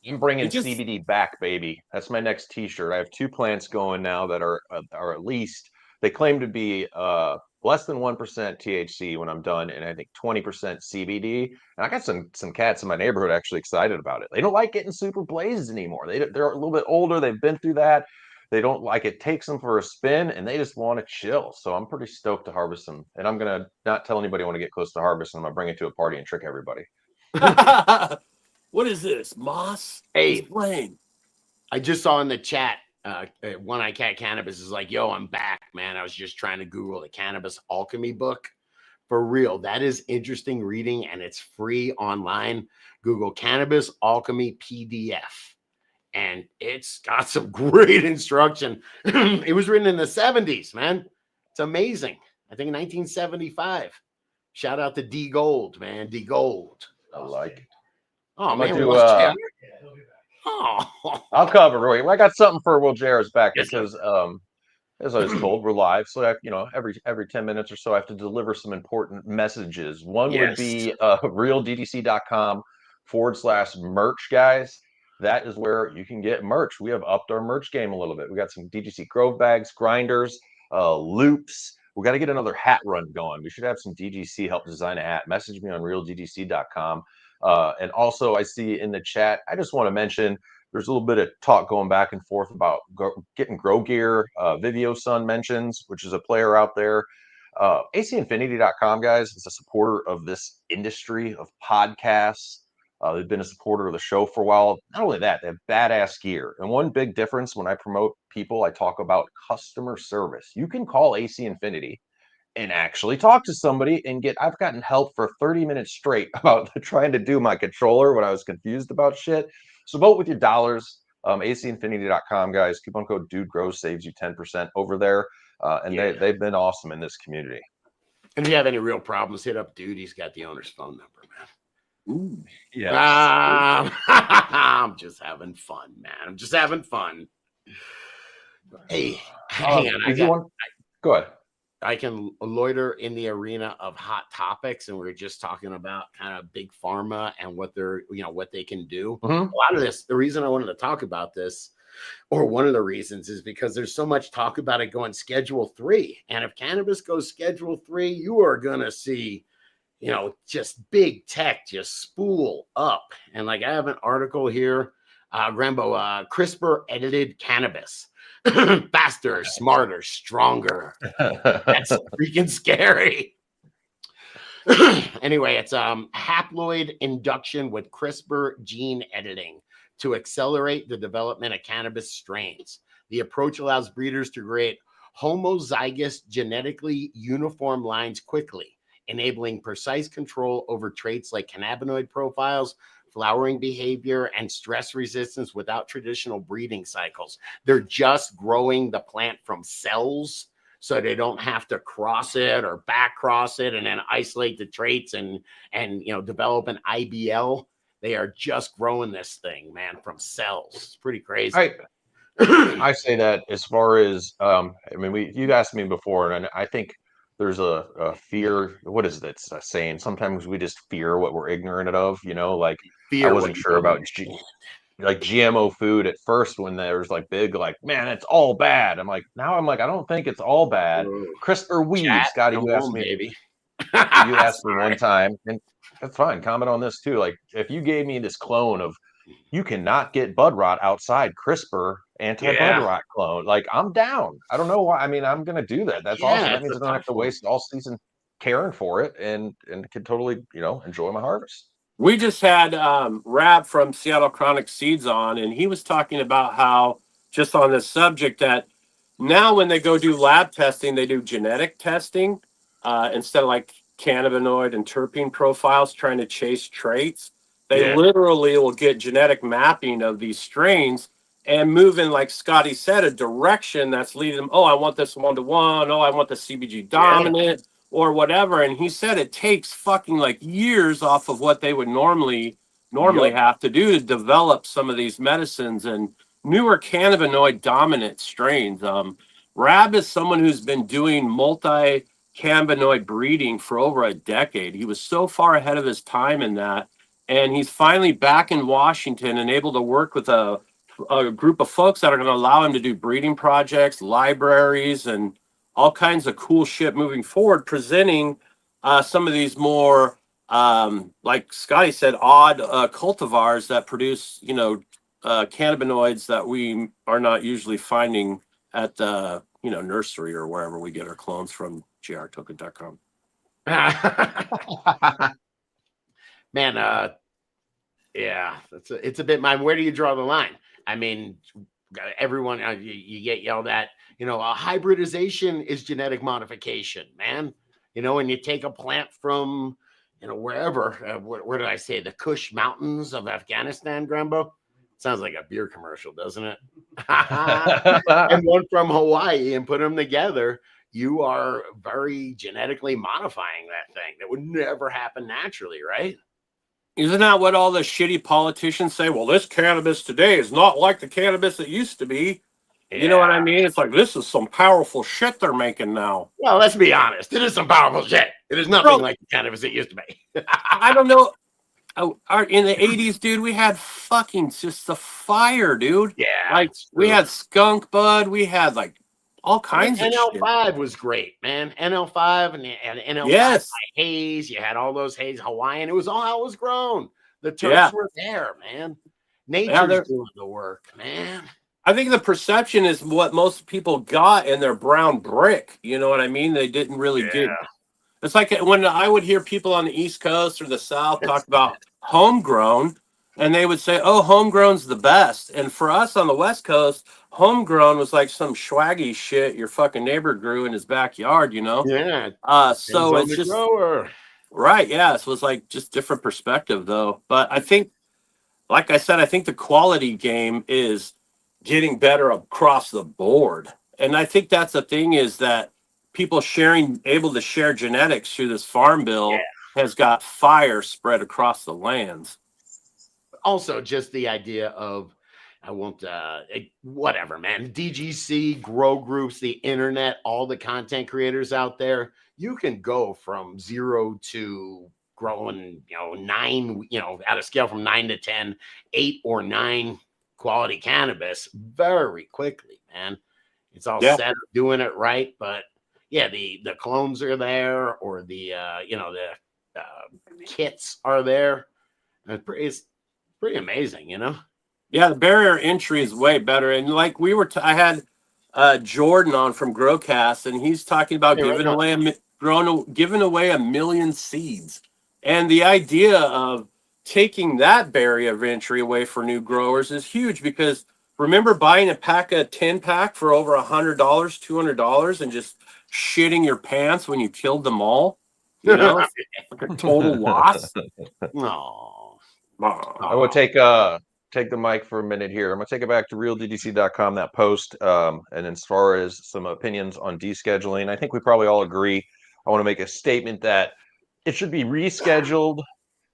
I'm bringing CBD back, baby. That's my next T-shirt. I have 2 plants going now that are at least, they claim to be less than 1% THC when I'm done, and I think 20% CBD. And I got some cats in my neighborhood actually excited about it. They don't like getting super blazed anymore. They're a little bit older. They've been through that. They don't like it. Takes them for a spin, and they just want to chill. So I'm pretty stoked to harvest them. And I'm gonna not tell anybody I want to get close to harvest. I'm gonna bring it to a party and trick everybody. What is this? Moss? Hey. He's playing. I just saw in the chat, One Eye Cat Cannabis is like, yo, I'm back, man. I was just trying to Google the Cannabis Alchemy book. For real, that is interesting reading, and it's free online. Google Cannabis Alchemy PDF, and it's got some great instruction. It was written in the 70s, man. It's amazing. I think 1975. Shout out to D Gold, man. D Gold. I like it. Oh, I'm man. gonna we do, lost Jay. Oh, I'll cover, Roy. I got something for Will Jarrett's back Yes, sir. because as I was told, we're live. So every 10 minutes or so, I have to deliver some important messages. One would be realddc.com/merch, guys. That is where you can get merch. We have upped our merch game a little bit. We got some DGC grove bags, grinders, loops. We got to get another hat run going. We should have some DGC help design a hat. Message me on realddc.com. And also, I see in the chat, I just want to mention there's a little bit of talk going back and forth about getting grow gear. Vivio Sun mentions, which is a player out there. ACinfinity.com, guys, is a supporter of this industry of podcasts. They've been a supporter of the show for a while. Not only that, they have badass gear. And one big difference when I promote people, I talk about customer service. You can call AC Infinity and actually talk to somebody and I've gotten help for 30 minutes straight about trying to do my controller when I was confused about shit. So vote with your dollars. ACinfinity.com, guys. Coupon code Dude Grows saves you 10% over there. They've been awesome in this community. And if you have any real problems, hit up Dude. He's got the owner's phone number, man. Ooh. Yeah. I'm just having fun, man. I'm just having fun. Hey, hang on. Go ahead. I can loiter in the arena of hot topics, and we're just talking about kind of big pharma and what they can do. Mm-hmm. A lot of this, the reason I wanted to talk about this, or one of the reasons, is because there's so much talk about it going Schedule 3. And if cannabis goes Schedule 3, you are going to see, just big tech just spool up. And like I have an article here, Rambo, CRISPR edited cannabis. Faster, smarter, stronger. That's freaking scary. Anyway, it's haploid induction with CRISPR gene editing to accelerate the development of cannabis strains. The approach allows breeders to create homozygous, genetically uniform lines quickly, enabling precise control over traits like cannabinoid profiles, flowering behavior, and stress resistance without traditional breeding cycles. They're just growing the plant from cells, so they don't have to cross it or back cross it and then isolate the traits and develop an IBL. They are just growing this thing, man, from cells. It's pretty crazy. I say that as far as you asked me before, and I think there's a fear. What is that saying? Sometimes we just fear what we're ignorant of. Fear I wasn't sure about GMO food at first when there was big, man, it's all bad. Now I'm like, I don't think it's all bad. CRISPR weeds, Scotty, you asked me. Baby. You asked me one time, and that's fine. Comment on this too. If you gave me this clone of, you cannot get bud rot outside CRISPR anti-bud rot clone. I'm down. I don't know why. I'm going to do that. That's awesome. That means I don't have to waste all season caring for it and can totally, enjoy my harvest. We just had Rab from Seattle Chronic Seeds on, and he was talking about how, just on this subject, that now when they go do lab testing, they do genetic testing instead of cannabinoid and terpene profiles trying to chase traits. They literally will get genetic mapping of these strains and move in, like Scotty said, a direction that's leading them. Oh, I want this 1-to-1. Oh, I want the CBG dominant or whatever. And he said it takes fucking years off of what they would normally have to do to develop some of these medicines and newer cannabinoid dominant strains. Rab is someone who's been doing multi-cannabinoid breeding for over a decade. He was so far ahead of his time in that. And he's finally back in Washington and able to work with a group of folks that are going to allow him to do breeding projects, libraries, and all kinds of cool shit moving forward, presenting some of these more, like Scotty said, odd cultivars that produce, cannabinoids that we are not usually finding at the, nursery or wherever we get our clones from, grtoken.com. Man, yeah, it's a bit mine. Where do you draw the line? I mean, everyone, you get yelled at. Hybridization is genetic modification, man. When you take a plant from, wherever, where did I say? The Kush Mountains of Afghanistan, Grambo? Sounds like a beer commercial, doesn't it? And one from Hawaii, and put them together, you are very genetically modifying that thing. That would never happen naturally, right? Isn't that what all the shitty politicians say? Well, this cannabis today is not like the cannabis that used to be. Yeah. You know what I mean? It's like, this is some powerful shit they're making now. Well, let's be honest. It is some powerful shit. It is nothing like the cannabis it used to be. I don't know. In the 80s, dude, we had fucking just the fire, dude. Yeah. Like, we had skunk bud. We had, like, all kinds of shit. NL5 was great, man. NL5 and NL5 yes. haze. You had all those haze Hawaiian. It was all how it was grown. The terps were there, man. Nature's doing the work, man. I think the perception is what most people got in their brown brick. You know what I mean? They didn't really get. It's like when I would hear people on the East Coast or the South talk about homegrown, and they would say, "Oh, homegrown's the best." And for us on the West Coast, homegrown was like some swaggy shit your fucking neighbor grew in his backyard, Yeah. So it's just grower. Right. Yeah. So it's like just different perspective, though. But I think, like I said, I think the quality game is getting better across the board. And I think that's the thing, is that people able to share genetics through this farm bill has got fire spread across the lands. Also, just the idea of, I won't, whatever, man. DGC, grow groups, the internet, all the content creators out there, you can go from 0 to growing, 9, at a scale from 9 to 10, 8 or 9 quality cannabis very quickly, man. It's all set up doing it right, but the clones are there, or the kits are there. It's pretty amazing, Yeah, the barrier entry is way better. And like we were, I had Jordan on from Growcast, and he's talking about giving away a million seeds. And the idea of taking that barrier of entry away for new growers is huge, because remember buying a 10-pack for over $100, $200, and just shitting your pants when you killed them all? Like a total loss. No. I would take the mic for a minute here. I'm gonna take it back to realddc.com, that post. And as far as some opinions on descheduling, I think we probably all agree. I want to make a statement that it should be rescheduled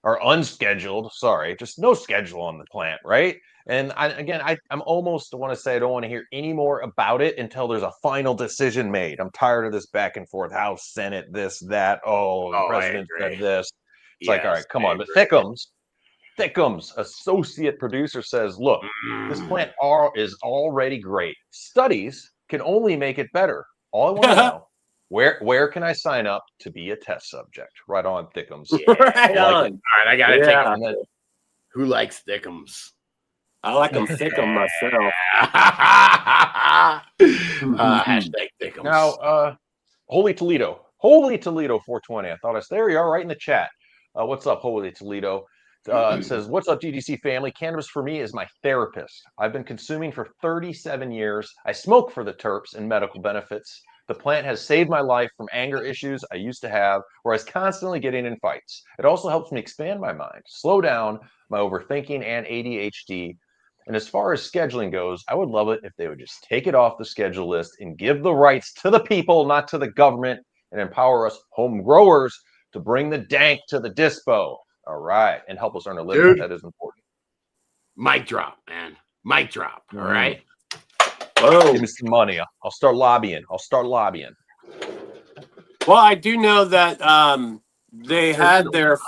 or unscheduled. Sorry, just no schedule on the plant, right? And I'm almost want to say I don't want to hear any more about it until there's a final decision made. I'm tired of this back and forth, House, Senate, this, that. The president said this. It's like, all right, come on. But Thickums, associate producer, says, look, this plant is already great. Studies can only make it better. All I want to know, where can I sign up to be a test subject? Right on, Thickums. Right on. All right, I got to take a minute. Who likes Thickums? I like them thickum myself. Hashtag Thickums. Now, Holy Toledo 420. I thought there you are, right in the chat. What's up, Holy Toledo? It says, what's up, GDC family? Cannabis for me is my therapist. I've been consuming for 37 years. I smoke for the terps and medical benefits. The plant has saved my life from anger issues I used to have, where I was constantly getting in fights. It also helps me expand my mind, slow down my overthinking and ADHD. And as far as scheduling goes, I would love it if they would just take it off the schedule list and give the rights to the people, not to the government, and empower us home growers to bring the dank to the dispo. All right. And help us earn a living. Dude, that is important. Mic drop, man. Mic drop. All right. Whoa. Give me some money. I'll start lobbying. Well, I do know that they had their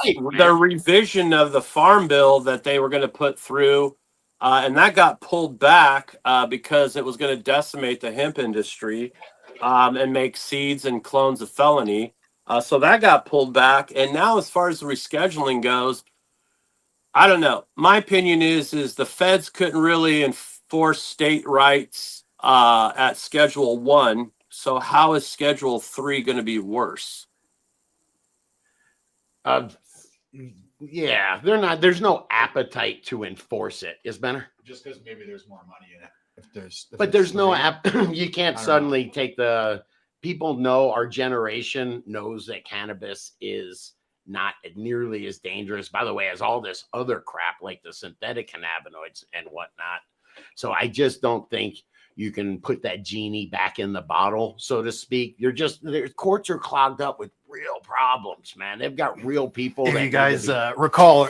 revision of the farm bill that they were going to put through, and that got pulled back because it was going to decimate the hemp industry. and make seeds and clones a felony. So that got pulled back. And now, as far as the rescheduling goes, I don't know. My opinion is the feds couldn't really enforce state rights at Schedule 1. So how is Schedule 3 going to be worse? Yeah, they're not. There's no appetite to enforce it. Is Benner? Just because maybe there's more money in it. But there's no app. You can't I don't suddenly take the people know our generation knows that cannabis is not nearly as dangerous, by the way, as all this other crap like the synthetic cannabinoids and whatnot. So I just don't think you can put that genie back in the bottle, so to speak. Their courts are clogged up with real problems, man. They've got real people. If that you guys recall,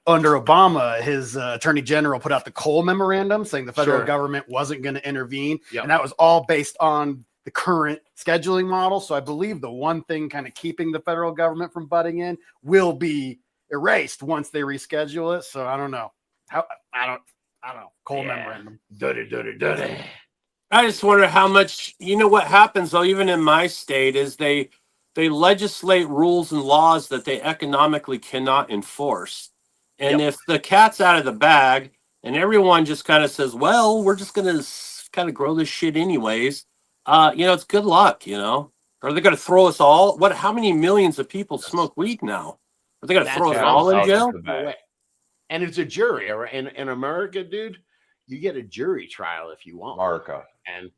under Obama, his attorney general put out the Cole memorandum saying the federal government wasn't going to intervene. And that was all based on the current scheduling model. So I believe the one thing kind of keeping the federal government from butting in will be erased once they reschedule it. So I don't know. I don't know. Cole memorandum. I just wonder how much, what happens though, even in my state, is they legislate rules and laws that they economically cannot enforce. And if the cat's out of the bag and everyone just kind of says, well, we're just going to kind of grow this shit anyways, it's good luck, Are they going to throw us all? How many millions of people smoke weed now? Are they going to throw us all in jail? And it's a jury. In America, dude, you get a jury trial if you want. And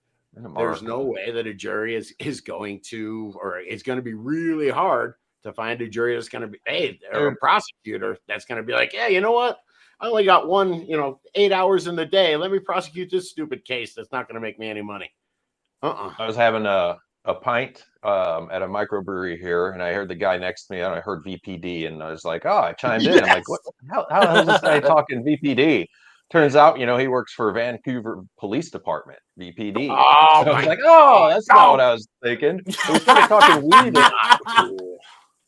there's no way that a jury is going to, or it's going to be really hard to find a jury that's going to be, or a prosecutor that's going to be like, yeah, you know what? I only got 8 hours in the day. Let me prosecute this stupid case that's not going to make me any money. I was having a pint at a microbrewery here, and I heard the guy next to me, and I heard VPD, and I was like, I chimed in. I'm like, what? How the hell is this guy talking VPD? Turns out, he works for Vancouver Police Department, VPD. Oh, so I was like, that's not what I was thinking. We started talking weed.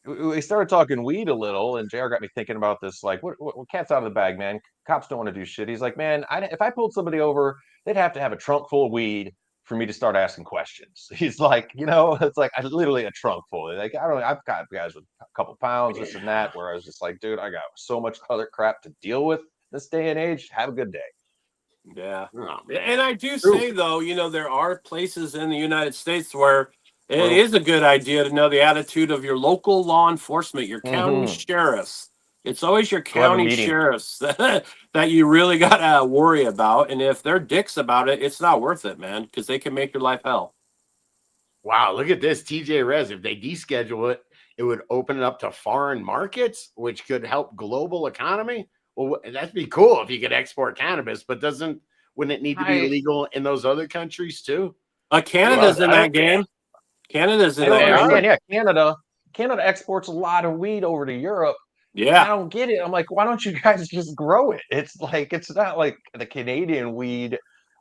We started talking weed a little, and JR got me thinking about this. Like, what cat's out of the bag, man? Cops don't want to do shit. He's like, man, if I pulled somebody over, they'd have to have a trunk full of weed for me to start asking questions. He's like, it's like literally a trunk full. Like, I've got guys with a couple pounds, this and that, where I was just like, dude, I got so much other crap to deal with this day and age. Have a good day. Yeah. And I do say, though, there are places in the United States where it is a good idea to know the attitude of your local law enforcement, your county sheriffs. It's always your county sheriffs that you really got to worry about. And if they're dicks about it, it's not worth it, man, because they can make your life hell. Wow, look at this. TJ Rez, if they deschedule it, it would open it up to foreign markets, which could help global economy. Well, that'd be cool if you could export cannabis, but wouldn't it need to be illegal in those other countries too? Canada's in that game. Canada's in that game. Yeah, Canada exports a lot of weed over to Europe. Yeah. I don't get it. I'm like, why don't you guys just grow it? It's not like the Canadian weed.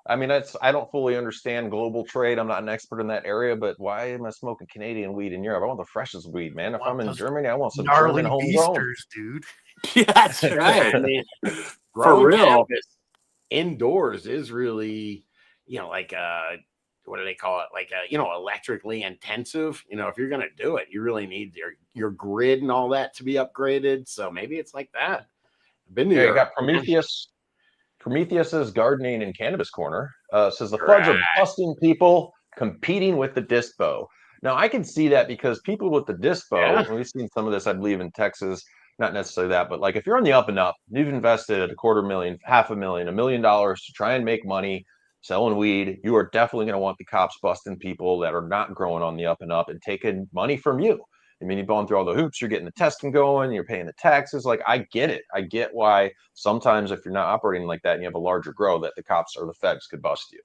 I mean, I don't fully understand global trade. I'm not an expert in that area, but why am I smoking Canadian weed in Europe? I want the freshest weed, man. If I'm in Germany, I want some gnarly German homegrown, dude. Yeah, that's right. I mean, for real. Indoors is really, like what do they call it? Like electrically intensive. If you're gonna do it, you really need your grid and all that to be upgraded. So maybe it's like that. Been there. You got Prometheus. Prometheus's Gardening and Cannabis Corner says the floods are busting people competing with the dispo. Now I can see that because people with the dispo, and we've seen some of this, I believe, in Texas. Not necessarily that, but like if you're on the up and up, you've invested $250,000, $500,000, $1 million to try and make money selling weed, you are definitely going to want the cops busting people that are not growing on the up and up and taking money from you. I mean, you've gone through all the hoops, you're getting the testing going, you're paying the taxes. Like, I get it. I get why sometimes if you're not operating like that and you have a larger grow, that the cops or the feds could bust you.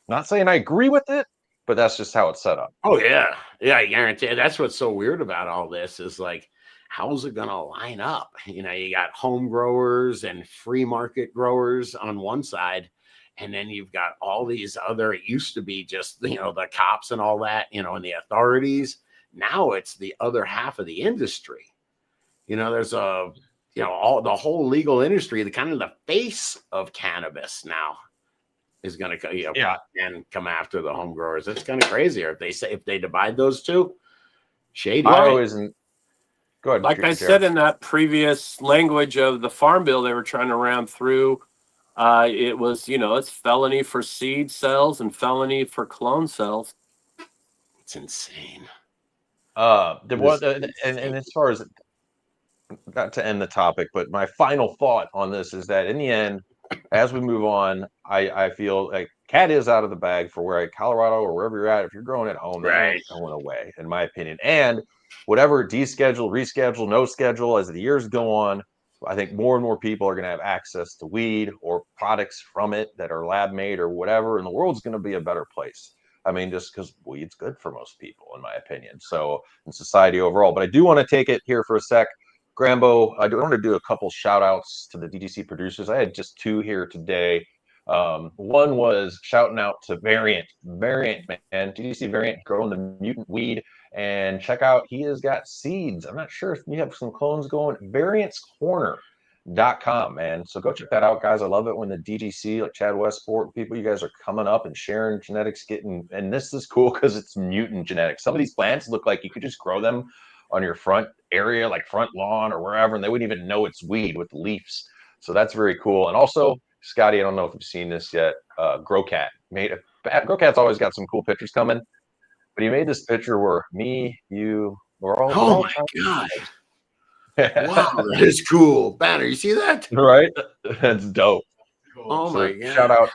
Not saying I agree with it, but that's just how it's set up. Oh, yeah. Yeah, I guarantee. That's what's so weird about all this is like, how's it going to line up? You got home growers and free market growers on one side. And then you've got all these other, it used to be just, the cops and all that, and the authorities. Now it's the other half of the industry. There's all the whole legal industry, the kind of the face of cannabis now. is going to, you know, Yeah. and come after the home growers. It's kind of crazy. Or if they divide those two, shady. I right? always go ahead. Like I Jared. said in that previous language of the farm bill they were trying to ram through, it was, you know, it's felony for seed cells and felony for clone cells. It's insane. There was, and as far as, not to end the topic, but my final thought on this is that in the end, as we move on, I feel like cat is out of the bag for where Colorado or wherever you're at. If you're growing at home, that ain't going away, in my opinion. And whatever deschedule, reschedule, no schedule, as the years go on, I think more and more people are going to have access to weed or products from it that are lab made or whatever, and the world's going to be a better place. I mean, just because weed's good for most people, in my opinion. So, in society overall. But I do want to take it here for a sec. Grambo, I want to do a couple shout outs to the DDC producers. I had just two here today. One was shouting out to Variant, man, DDC Variant growing the mutant weed, and check out, he has got seeds. I'm not sure if you have some clones going, variantscorner.com, man. So go check that out, guys. I love it when the DDC, like Chad Westport, people, you guys are coming up and sharing genetics, and this is cool because it's mutant genetics. Some of these plants look like you could just grow them on your front area, like front lawn or wherever, and they wouldn't even know it's weed with the leaves. So that's very cool. And also, Scotty, I don't know if you've seen this yet. GrowCat GrowCat's always got some cool pictures coming, but he made this picture where me, you, we're all. Oh my god! Wow, that is cool. Banner, you see that? Right? That's dope. Oh my god! Shout out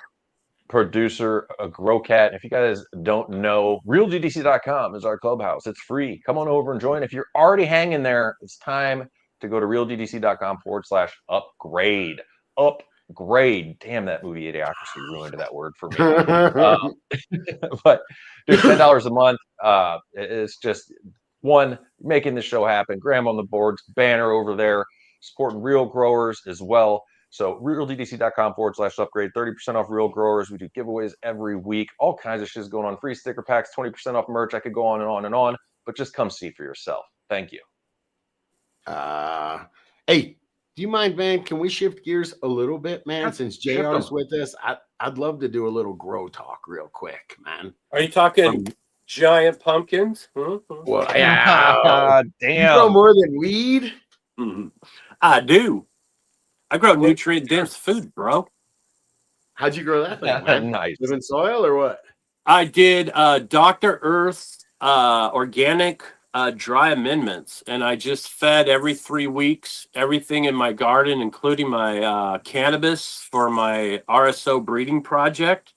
producer GrowCat. If you guys don't know, realddc.com is our clubhouse. It's free. Come on over and join. If you're already hanging there, it's time to go to realddc.com/upgrade. Upgrade. Damn, that movie Idiocracy ruined that word for me. But dude, $10 a month. It's just one, making the show happen. Graham on the boards, Banner over there, supporting real growers as well. So realddc.com/upgrade, 30% off real growers. We do giveaways every week, all kinds of shit going on. Free sticker packs, 20% off merch. I could go on and on and on, but just come see for yourself. Thank you. Hey, do you mind, man? Can we shift gears a little bit, man? Since JR's with us, I'd love to do a little grow talk real quick, man. Are you talking giant pumpkins? Well, yeah. Damn. You grow more than weed? Mm-hmm. I do. I grow nutrient-dense food, bro. How'd you grow that thing, man? Nice. Live in soil or what? I did Dr. Earth's organic dry amendments, and I just fed every 3 weeks everything in my garden, including my cannabis for my RSO breeding project.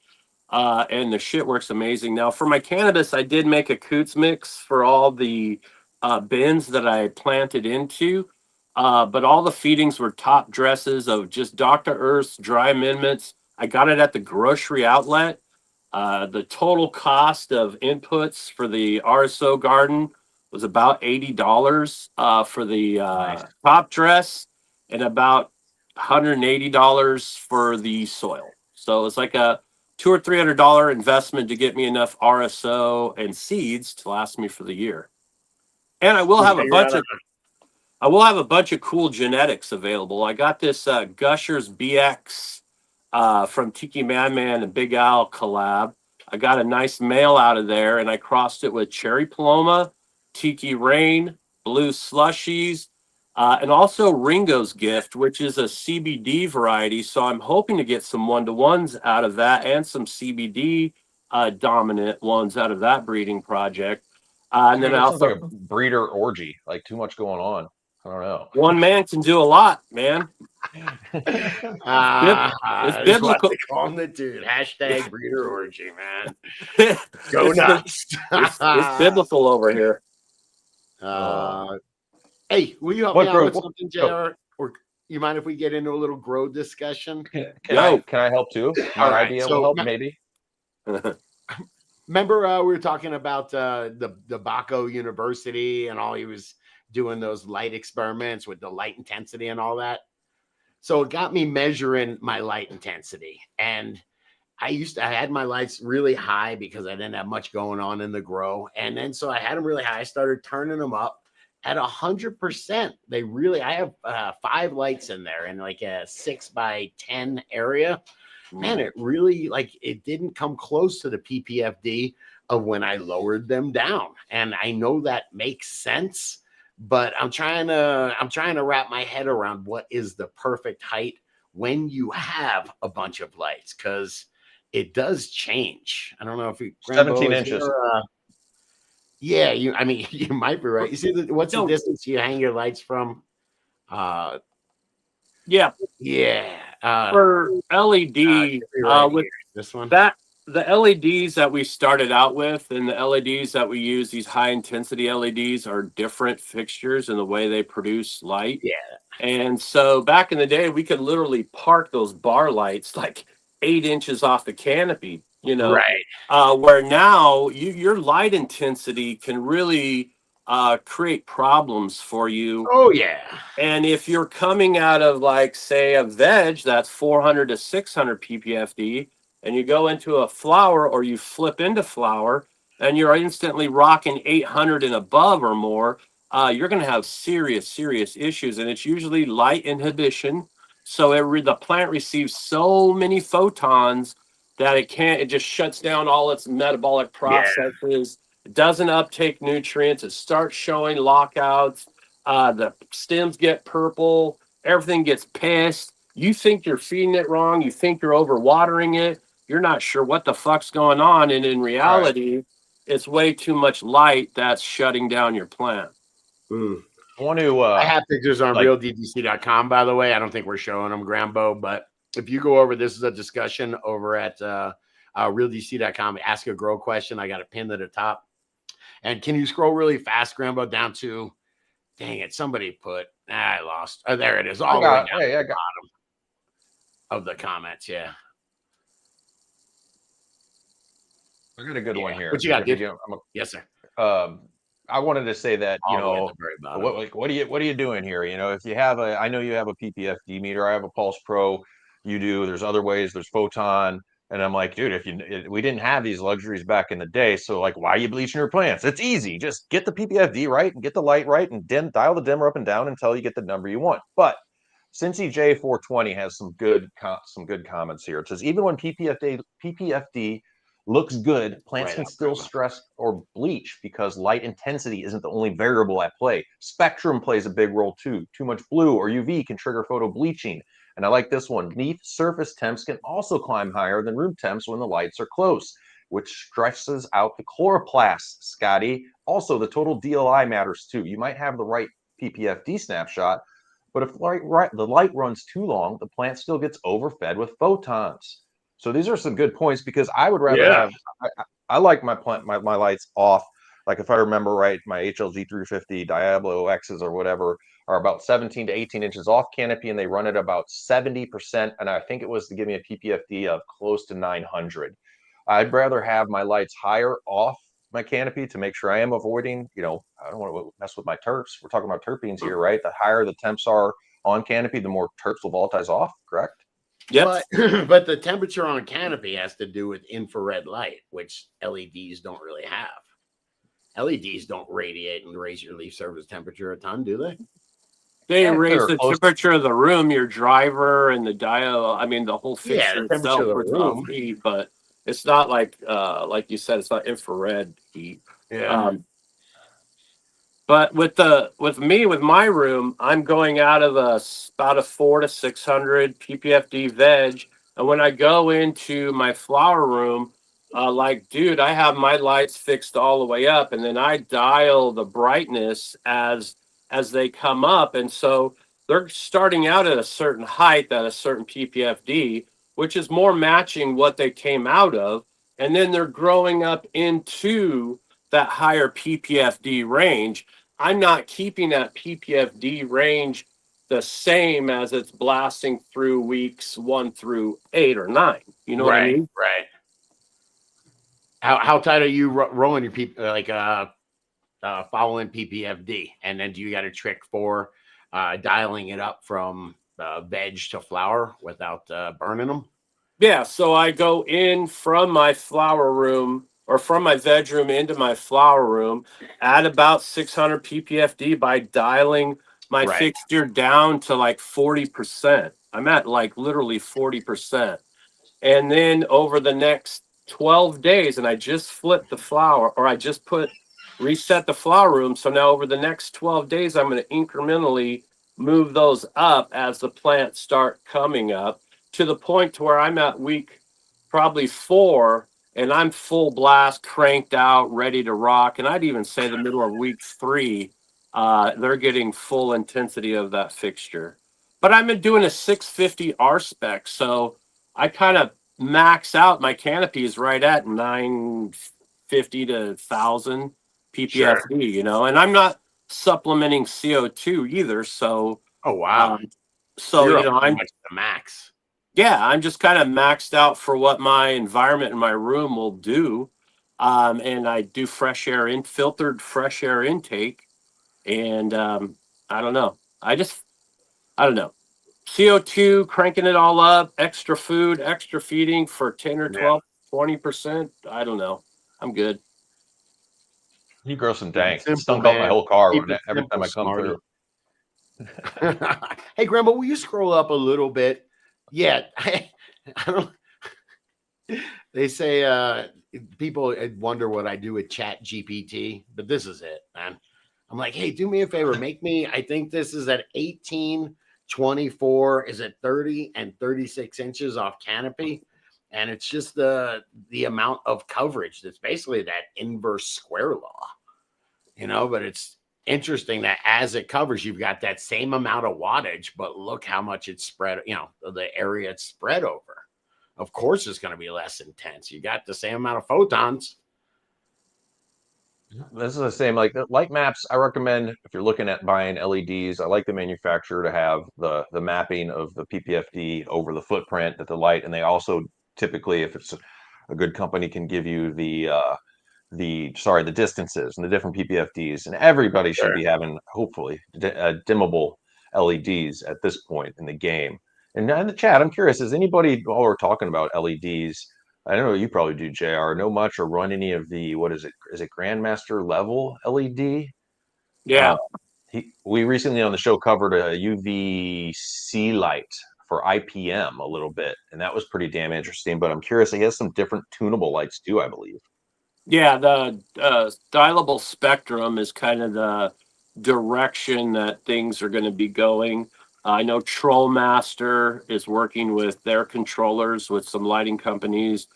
And the shit works amazing. Now, for my cannabis, I did make a coots mix for all the bins that I planted into. But all the feedings were top dresses of just Dr. Earth's dry amendments. I got it at the grocery outlet. The total cost of inputs for the RSO garden was about $80 for the top dress and about $180 for the soil. So it's like a $200 or $300 investment to get me enough RSO and seeds to last me for the year. And I will have a bunch of cool genetics available. I got this Gushers BX from Tiki Man and Big Al collab. I got a nice male out of there, and I crossed it with Cherry Paloma, Tiki Rain, Blue Slushies, and also Ringo's Gift, which is a CBD variety. So I'm hoping to get some one-to-ones out of that and some CBD dominant ones out of that breeding project. And then I also like a breeder orgy, like too much going on. I don't know. One man can do a lot, man. It's biblical. They call him the dude. Hashtag breeder orgy, man. Go nuts. It's biblical over here. Hey, will you help me out with something, JR? Or you mind if we get into a little grow discussion? Can I help too? My idea will help, maybe. Remember we were talking about the Baco University and all he was doing those light experiments with the light intensity and all that. So it got me measuring my light intensity. And I had my lights really high because I didn't have much going on in the grow. And then so I had them really high. I started turning them up at 100%. I have 5 lights in there in like a 6x10 area. man, it really like it didn't come close to the PPFD of when I lowered them down. And I know that makes sense, but I'm trying to wrap my head around what is the perfect height when you have a bunch of lights, because it does change. I don't know if you 17 inches. Yeah, I mean, you might be right. You see, what's the distance you hang your lights from? Yeah. For LED, with this one, the LEDs that we started out with and the LEDs that we use, these high intensity LEDs, are different fixtures in the way they produce light. Yeah. And so back in the day, we could literally park those bar lights like 8 inches off the canopy, right? Where now your light intensity can really create problems for you. Oh yeah. And if you're coming out of, like, say, a veg that's 400 to 600 ppfd, and you go into a flower or you flip into flower and you're instantly rocking 800 and above or more, you're going to have serious issues. And it's usually light inhibition. So the plant receives so many photons that it just shuts down all its metabolic processes. It doesn't uptake nutrients. It starts showing lockouts. The stems get purple. Everything gets pissed. You think you're feeding it wrong. You think you're overwatering it. You're not sure what the fuck's going on. And in reality, it's way too much light that's shutting down your plant. I want to. I have pictures on realddc.com, by the way. I don't think we're showing them, Grambo, but if you go over, this is a discussion over at realddc.com. Ask a grow question. I got a pin at the top. And can you scroll really fast, Grambo, down to, dang it, somebody put, I lost. Oh, there it is. All the way down to the bottom of the comments. Yeah. I got a good one here. What you got, dude? Yes, sir. I wanted to say that, what are you doing here? If you have I know you have a PPFD meter. I have a Pulse Pro. You do. There's other ways. There's Photon. And I'm like, dude, we didn't have these luxuries back in the day. So, like, why are you bleaching your plants? It's easy. Just get the PPFD right and get the light right and dial the dimmer up and down until you get the number you want. But Cincy J420 has some good comments here. It says, even when PPFD looks good, plants can still stress or bleach because light intensity isn't the only variable at play. Spectrum plays a big role too. Too much blue or UV can trigger photo bleaching. And I like this one. Leaf surface temps can also climb higher than room temps when the lights are close, which stresses out the chloroplasts, Scotty. Also, the total DLI matters too. You might have the right PPFD snapshot, but if the light runs too long, the plant still gets overfed with photons. So these are some good points, because I would rather have. I like my lights off. Like, if I remember right, my HLG 350 Diablo X's or whatever are about 17 to 18 inches off canopy, and they run at about 70%. And I think it was to give me a PPFD of close to 900. I'd rather have my lights higher off my canopy to make sure I am avoiding, I don't want to mess with my terps. We're talking about terpenes here, right? The higher the temps are on canopy, the more terps will volatize off, correct? Yep. But the temperature on canopy has to do with infrared light, which LEDs don't really have. LEDs don't radiate and raise your leaf surface temperature a ton, do they? They raise the temperature of the room, your driver and the dial. I mean, the whole fixture itself with room heat, but it's not like you said, it's not infrared heat. Yeah. But with my room, I'm going out of about a 400 to 600 ppfd veg, and when I go into my flower room, dude, I have my lights fixed all the way up, and then I dial the brightness as they come up, and so they're starting out at a certain height at a certain ppfd, which is more matching what they came out of, and then they're growing up into that higher ppfd range. I'm not keeping that ppfd range the same as it's blasting through weeks 1 through 8 or 9. You know what I mean? Right. How tight are you rolling your following PPFD? And then do you got a trick for dialing it up from veg to flower without burning them? Yeah, so I go in from my flower room or from my veg room into my flower room at about 600 ppfd by dialing my fixture down to like 40%. I'm at like literally 40%. And then over the next 12 days, and I just flipped the flower, or I just reset the flower room. So now over the next 12 days, I'm going to incrementally move those up as the plants start coming up to the point to where I'm at week probably 4, and I'm full blast, cranked out, ready to rock. And I'd even say the middle of week 3, they're getting full intensity of that fixture. But I've been doing a 650 R spec, so I kind of max out my canopies right at 950 to 1,000 Sure. ppfd, you know, and I'm not supplementing CO2 either. So, Oh wow. so You're you up know, pretty much to the max. yeah, I'm just kind of maxed out for what my environment in my room will do. And I do fresh air in filtered fresh air intake. And I don't know. I don't know. CO2, cranking it all up, extra food, extra feeding for 10 or Yeah. 12, 20%. I don't know. I'm good. You grow some Keep it dank. It simple, stunk up my man. whole car Keep it every simple, time I come Smarty. through. Hey, Grandma, will you scroll up a little bit? Yeah, I don't. They say people wonder what I do with Chat GPT, but this is it, man. I'm like, hey, do me a favor, make me. I think this is at 18, 24. Is it 30 and 36 inches off canopy? And it's just the amount of coverage. That's basically that inverse square law, you know. But it's interesting that as it covers, you've got that same amount of wattage, but look how much it's spread, you know, the area it's spread over. Of course, it's going to be less intense. You got the same amount of photons. This is the same, like the light maps. I recommend if you're looking at buying LEDs, I like the manufacturer to have the mapping of the PPFD over the footprint that the light, and they also typically, if it's a good company, can give you the distances and the different PPFDs, and everybody should be having hopefully dimmable LEDs at this point in the game. And in the chat, I'm curious, is anybody, while we're talking about LEDs, I know you probably do, JR, know much or run any of the, what is it? Is it Grandmaster level LED? Yeah. We recently on the show covered a UVC light for IPM a little bit, and that was pretty damn interesting. But I'm curious, he has some different tunable lights too, I believe. Yeah, the stylable spectrum is kind of the direction that things are going to be going. I know Trollmaster is working with their controllers with some lighting companies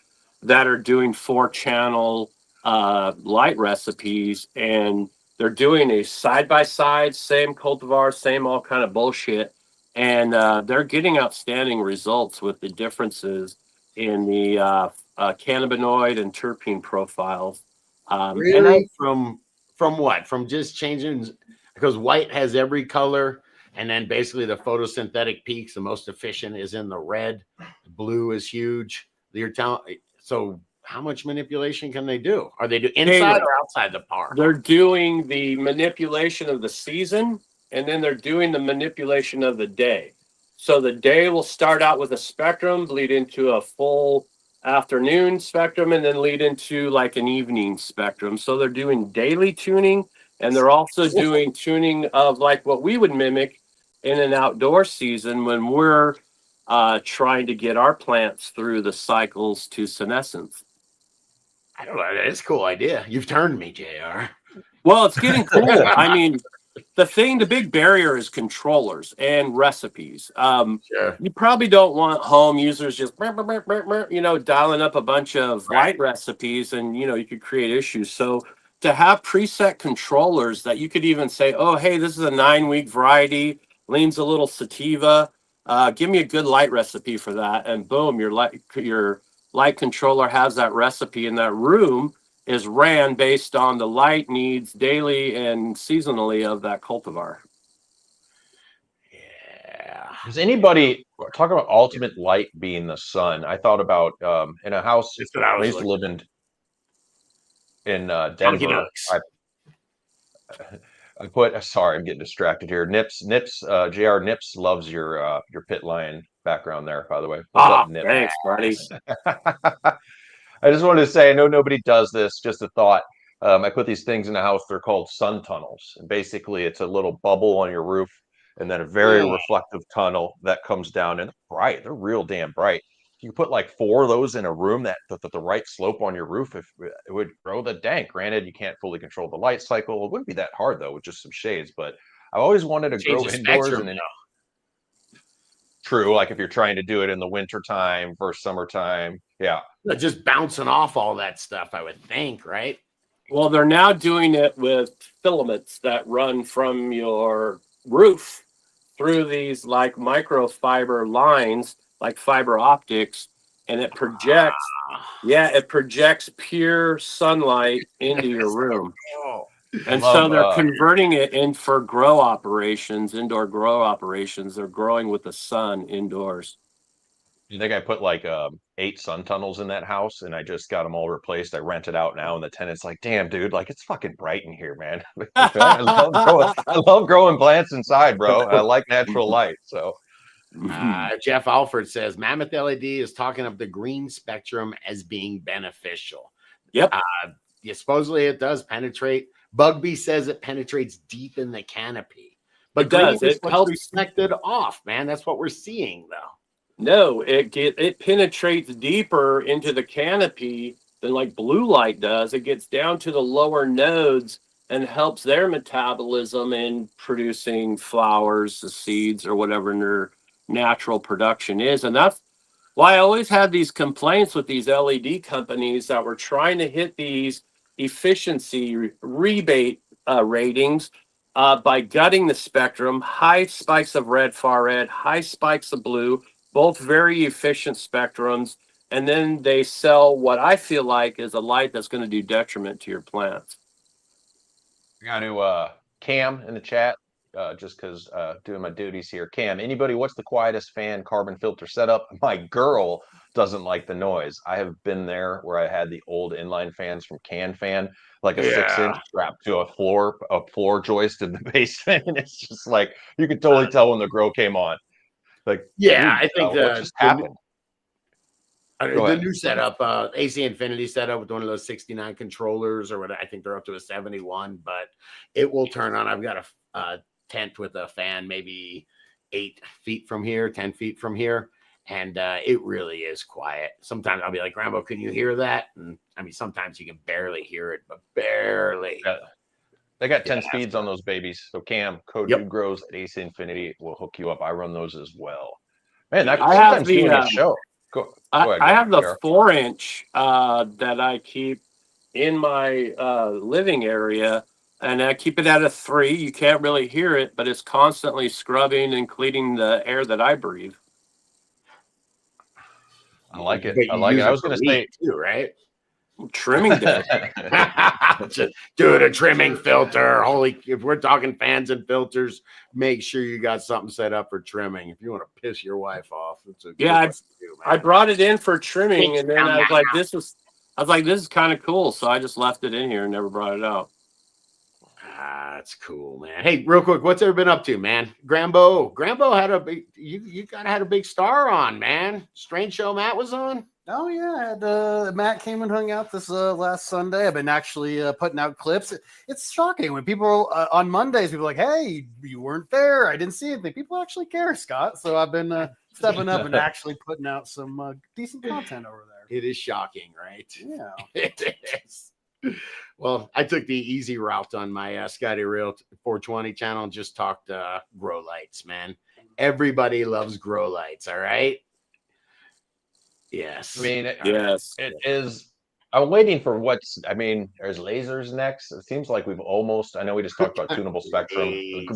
that are doing 4-channel light recipes, and they're doing a side by side, same cultivar, same all kind of bullshit, and they're getting outstanding results with the differences in the cannabinoid and terpene profiles. Really? From what? From just changing, because white has every color, and then basically the photosynthetic peaks, the most efficient is in the red. Blue is huge. You're telling, so how much manipulation can they do? Are they do inside or outside the park? They're doing the manipulation of the season, and then they're doing the manipulation of the day. So the day will start out with a spectrum, lead into a full afternoon spectrum, and then lead into like an evening spectrum. So they're doing daily tuning, and they're also doing tuning of like what we would mimic in an outdoor season when we're trying to get our plants through the cycles to senescence. I don't know. It's a cool idea. You've turned me, JR. Well, it's getting cool. I mean, the big barrier is controllers and recipes. Sure. You probably don't want home users just, you know, dialing up a bunch of light recipes, and, you know, you could create issues. So to have preset controllers that you could even say, oh, hey, this is a 9-week variety, leans a little sativa. Give me a good light recipe for that. And boom, your light controller has that recipe in that room, is ran based on the light needs daily and seasonally of that cultivar. Yeah. Does anybody talk about ultimate light being the sun? I thought about in a house That's what I I was used to live in Donkey Denver. Nuts. I put, sorry, I'm getting distracted here. JR Nips loves your pit lion background there, by the way. What's up, Nips? Thanks, buddy. I just wanted to say, I know nobody does this, just a thought. I put these things in the house. They're called sun tunnels. And basically, it's a little bubble on your roof and then a very reflective tunnel that comes down, and bright. They're real damn bright. you put like 4 of those in a room that the right slope on your roof, if it would grow the dank. Granted, you can't fully control the light cycle. It wouldn't be that hard though, with just some shades. But I always wanted to Change grow the indoors, spectrum, and though. true, like if you're trying to do it in the winter time versus summertime, yeah. Just bouncing off all that stuff, I would think, right? Well, they're now doing it with filaments that run from your roof through these like microfiber lines, like fiber optics, and it projects. Yeah, it projects pure sunlight into your room. And so they're converting it in for grow operations, indoor grow operations. They're growing with the sun indoors. You think I put like 8 sun tunnels in that house, and I just got them all replaced. I rent it out now, and the tenant's like, "Damn, dude, like it's fucking bright in here, man." I love growing plants inside, bro. I like natural light, so. Jeff Alford says Mammoth LED is talking of the green spectrum as being beneficial. Yep. Yeah, supposedly it does penetrate. Bugbee says it penetrates deep in the canopy, but it does. It helps reflected off, man. That's what we're seeing, though. No, it penetrates deeper into the canopy than like blue light does. It gets down to the lower nodes and helps their metabolism in producing flowers, the seeds, or whatever their natural production is. And that's why I always had these complaints with these LED companies that were trying to hit these efficiency rebate ratings by gutting the spectrum, high spikes of red, far red, high spikes of blue, both very efficient spectrums, and then they sell what I feel like is a light that's going to do detriment to your plants. I got to Cam in the chat, just because doing my duties here. Cam, anybody, what's the quietest fan carbon filter setup? My girl doesn't like the noise. I have been there where I had the old inline fans from Can Fan, like a 6-inch strapped to a floor joist in the basement, and it's just like you could totally tell when the grow came on. Like, yeah, dude, I think what just happened? The new setup, AC Infinity setup with one of those 69 controllers, or what I think they're up to a 71, but it will turn on. I've got a tent with a fan maybe 8 feet from here, 10 feet from here, and it really is quiet. Sometimes I'll be like, Rambo, can you hear that? And I mean, sometimes you can barely hear it, but barely. Yeah. They got 10 speeds on those babies. So Cam, code Dude Grows at AC Infinity will hook you up. I run those as well. Man, that I have the show. Go ahead, I have the 4-inch that I keep in my living area, and I keep it at a 3. You can't really hear it, but it's constantly scrubbing and cleaning the air that I breathe. I like it. I like it. I was going to say too, right? Trimming day. Dude, a trimming filter. Holy, if we're talking fans and filters, make sure you got something set up for trimming. If you want to piss your wife off, it's a I brought it in for trimming, and then I was like, this is kind of cool. So I just left it in here and never brought it out. That's cool, man. Hey, real quick, what's ever been up to, man? Grambo had a big, you had a big star on, man. Strange show Matt was on. Oh yeah, Matt came and hung out this last Sunday. I've been actually putting out clips. It's shocking when people on Mondays, people are like, "Hey, you weren't there. I didn't see anything." People actually care, Scott. So I've been stepping up and actually putting out some decent content over there. It is shocking, right? Yeah, it is. Well, I took the easy route on my Scotty Real 420 channel and just talked grow lights, man. Everybody loves grow lights, all right? Yes. I mean, yes, it is. I'm waiting for there's lasers next. It seems like we've almost, I know we just talked about tunable spectrum.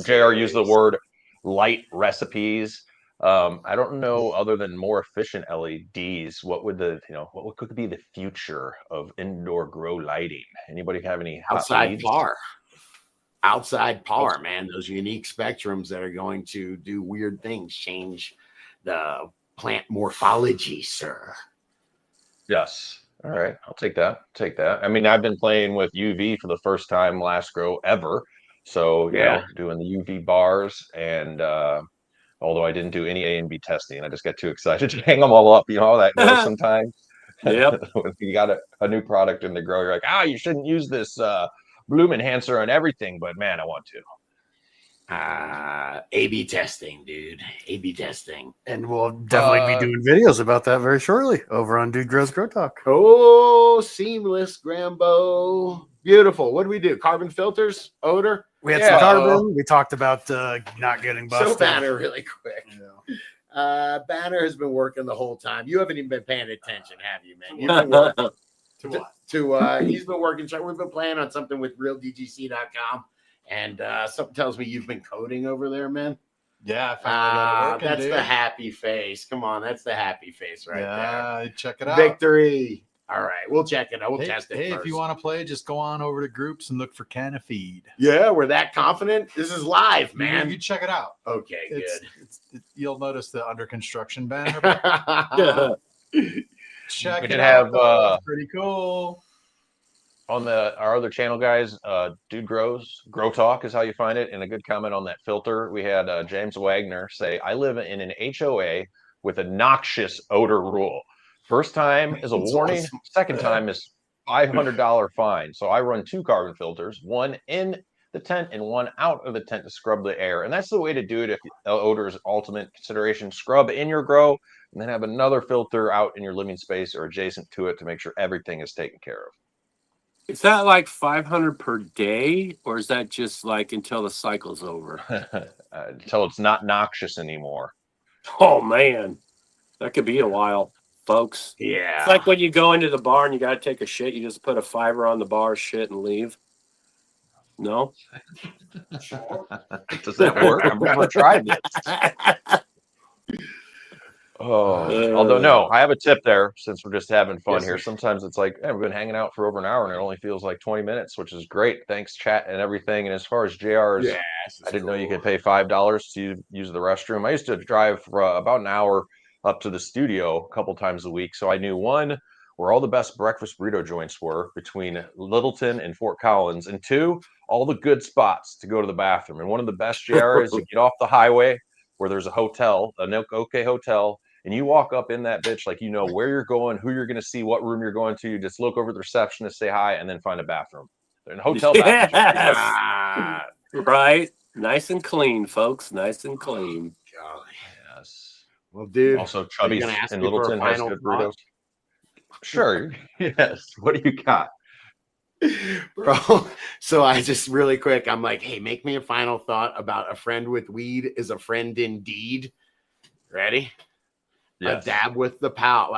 JR used the word light recipes. I don't know, other than more efficient LEDs, what would what could be the future of indoor grow lighting? Anybody have any outside par, man? Those unique spectrums that are going to do weird things, change the plant morphology, sir. Yes. All right. I'll take that. I mean, I've been playing with UV for the first time last grow ever. So, you know, doing the UV bars, and although I didn't do any A and B testing, I just got too excited to hang them all up. You know how that goes sometimes. Yep. When you got a new product in the grow, you're like, you shouldn't use this bloom enhancer on everything, but man, I want to. A/B testing, dude. A/B testing. And we'll definitely be doing videos about that very shortly over on Dude Grows Grow Talk. Oh, seamless Grambo. Beautiful. What do we do? Carbon filters? Odor? We had some carbon. We talked about not getting busted. So Banner really quick. Banner has been working the whole time. You haven't even been paying attention, have you, man? You've been working. To what? He's been working. We've been playing on something with realdgc.com. And something tells me you've been coding over there, man. Yeah, I finally got it working, that's dude. the happy face. Come on, that's the happy face right there. Yeah, check it out. Victory. All right, we'll check it out. We'll test it. Hey, first. if you want to play, just go on over to groups and look for Cannafeed. Yeah, we're that confident. This is live, man. You check it out. Okay, good. You'll notice the under construction banner. Check We it did out. have Pretty cool. on our other channel, guys. Dude Grow Talk is how you find it. And a good comment on that filter. We had James Wagner say, "I live in an HOA with a noxious odor rule. First time is a warning. Awesome. Second time is $500 fine. So I run 2 carbon filters, one in the tent and one out of the tent to scrub the air. And that's the way to do it if odor is ultimate consideration. Scrub in your grow and then have another filter out in your living space or adjacent to it to make sure everything is taken care of." Is that like 500 per day, or is that just like until the cycle's over? Until it's not noxious anymore. Oh man, that could be a while, folks. Yeah. It's like when you go into the bar and you got to take a shit, you just put a $5 on the bar, shit, and leave. No? Does that work? I've never tried this. Although no, I have a tip there since we're just having fun here. Sometimes it's like, hey, we've been hanging out for over an hour and it only feels like 20 minutes, which is great. Thanks, chat and everything. And as far as JR's, I didn't know you could pay $5 to use the restroom. I used to drive for about an hour up to the studio a couple times a week. So I knew, one, where all the best breakfast burrito joints were between Littleton and Fort Collins, and 2, all the good spots to go to the bathroom. And one of the best, JR, is you get off the highway where there's a hotel, an OK hotel, and you walk up in that bitch like you know where you're going, who you're going to see, what room you're going to. You just look over at the receptionist, say hi, and then find a bathroom. And hotel bathroom. Right. Nice and clean, folks. Nice and clean. Yes. Well, dude. Also, Chubby's in Littleton has good burritos. Sure. Yes. What do you got? Bro, so I just really quick, I'm like, hey, make me a final thought about a friend with weed is a friend indeed. Ready? Yes. A dab with a pal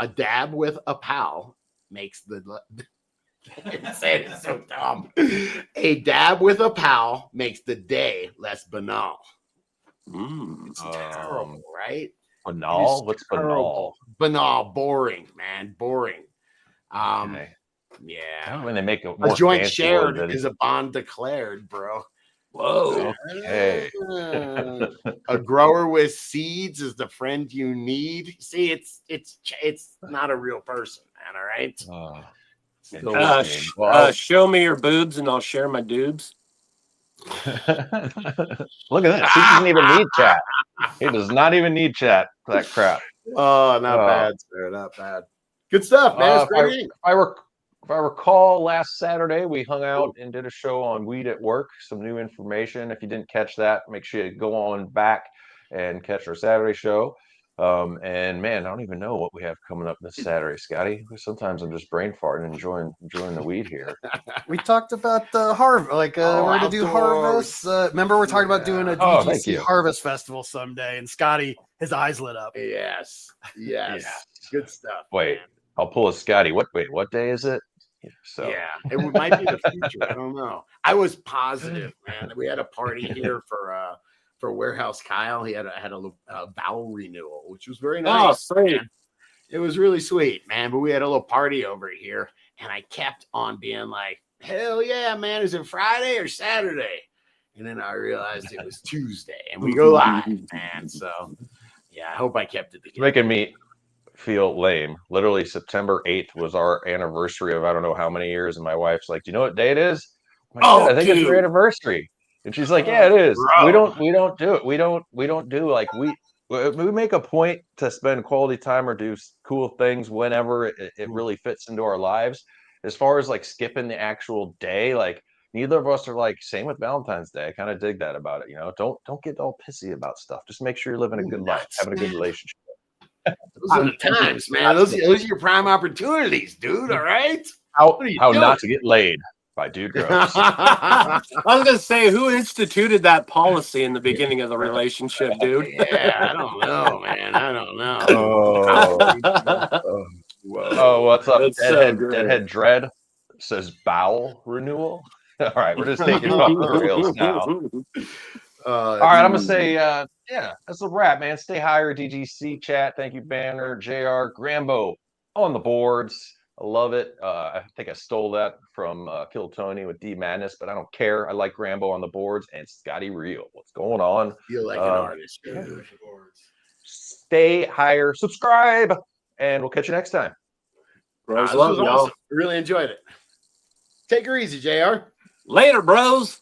makes the say it so dumb. A dab with a pal makes the day less banal. It's terrible, right? Banal? What's banal? Banal, boring, man, boring. Okay. Yeah. When they make a joint shared is a bond declared, bro. Whoa. Okay. A grower with seeds is the friend you need. See, it's not a real person, man. All right. Show me your boobs and I'll share my doobs. Look at that. He doesn't even need chat. He does not even need chat for that crap. Oh, not bad, sir. Not bad. Good stuff, man. It's great. If I recall, last Saturday we hung out and did a show on weed at work. Some new information. If you didn't catch that, make sure you go on back and catch our Saturday show. And man, I don't even know what we have coming up this Saturday, Scotty. Sometimes I'm just brain farting and enjoying the weed here. We talked about the harvest, we're to do harvest. Remember, we're talking about doing a DGC harvest festival someday, and Scotty, his eyes lit up. Yes. Good stuff. Wait, man. I'll pull a Scotty. What day is it? So yeah, it might be the future. I don't know. I was positive, man. We had a party here for Warehouse Kyle. He had a vowel renewal, which was very nice. Oh, sweet. Man. It was really sweet, man. But we had a little party over here, and I kept on being like, hell yeah, man. Is it Friday or Saturday? And then I realized it was Tuesday, and we go live, man. So yeah, I hope I kept it together. It's making me feel lame. Literally September 8th was our anniversary of I don't know how many years, and my wife's like, do you know what day it is? I'm like, I think it's your anniversary. And she's like, yeah, it is. Bro. We don't do it. We don't do like we make a point to spend quality time or do cool things whenever it really fits into our lives. As far as like skipping the actual day, like neither of us are like, same with Valentine's Day. I kind of dig that about it. You know, don't get all pissy about stuff. Just make sure you're living a good life, Nuts, having a good man. relationship. Those are the times, man. Those are your prime opportunities, dude. All right. How are you how doing? not to get laid by Dude Gross. I was gonna say, who instituted that policy in the beginning of the relationship, dude? Yeah, I don't know, man. I don't know. Oh, what's up, That's so Deadhead? great. Deadhead Dread says bowel renewal. All right, we're just taking it off the rails now. All right, I'm gonna say, yeah, that's a wrap, man. Stay higher, DGC chat. Thank you, Banner, JR, Grambo on the boards. I love it. I think I stole that from Kill Tony with D Madness, but I don't care. I like Grambo on the boards and Scotty Real. What's going on? Feel like an artist, dude. Stay higher, subscribe, and we'll catch you next time. Bros, This love was y'all. awesome. Really enjoyed it. Take her easy, JR. Later, bros.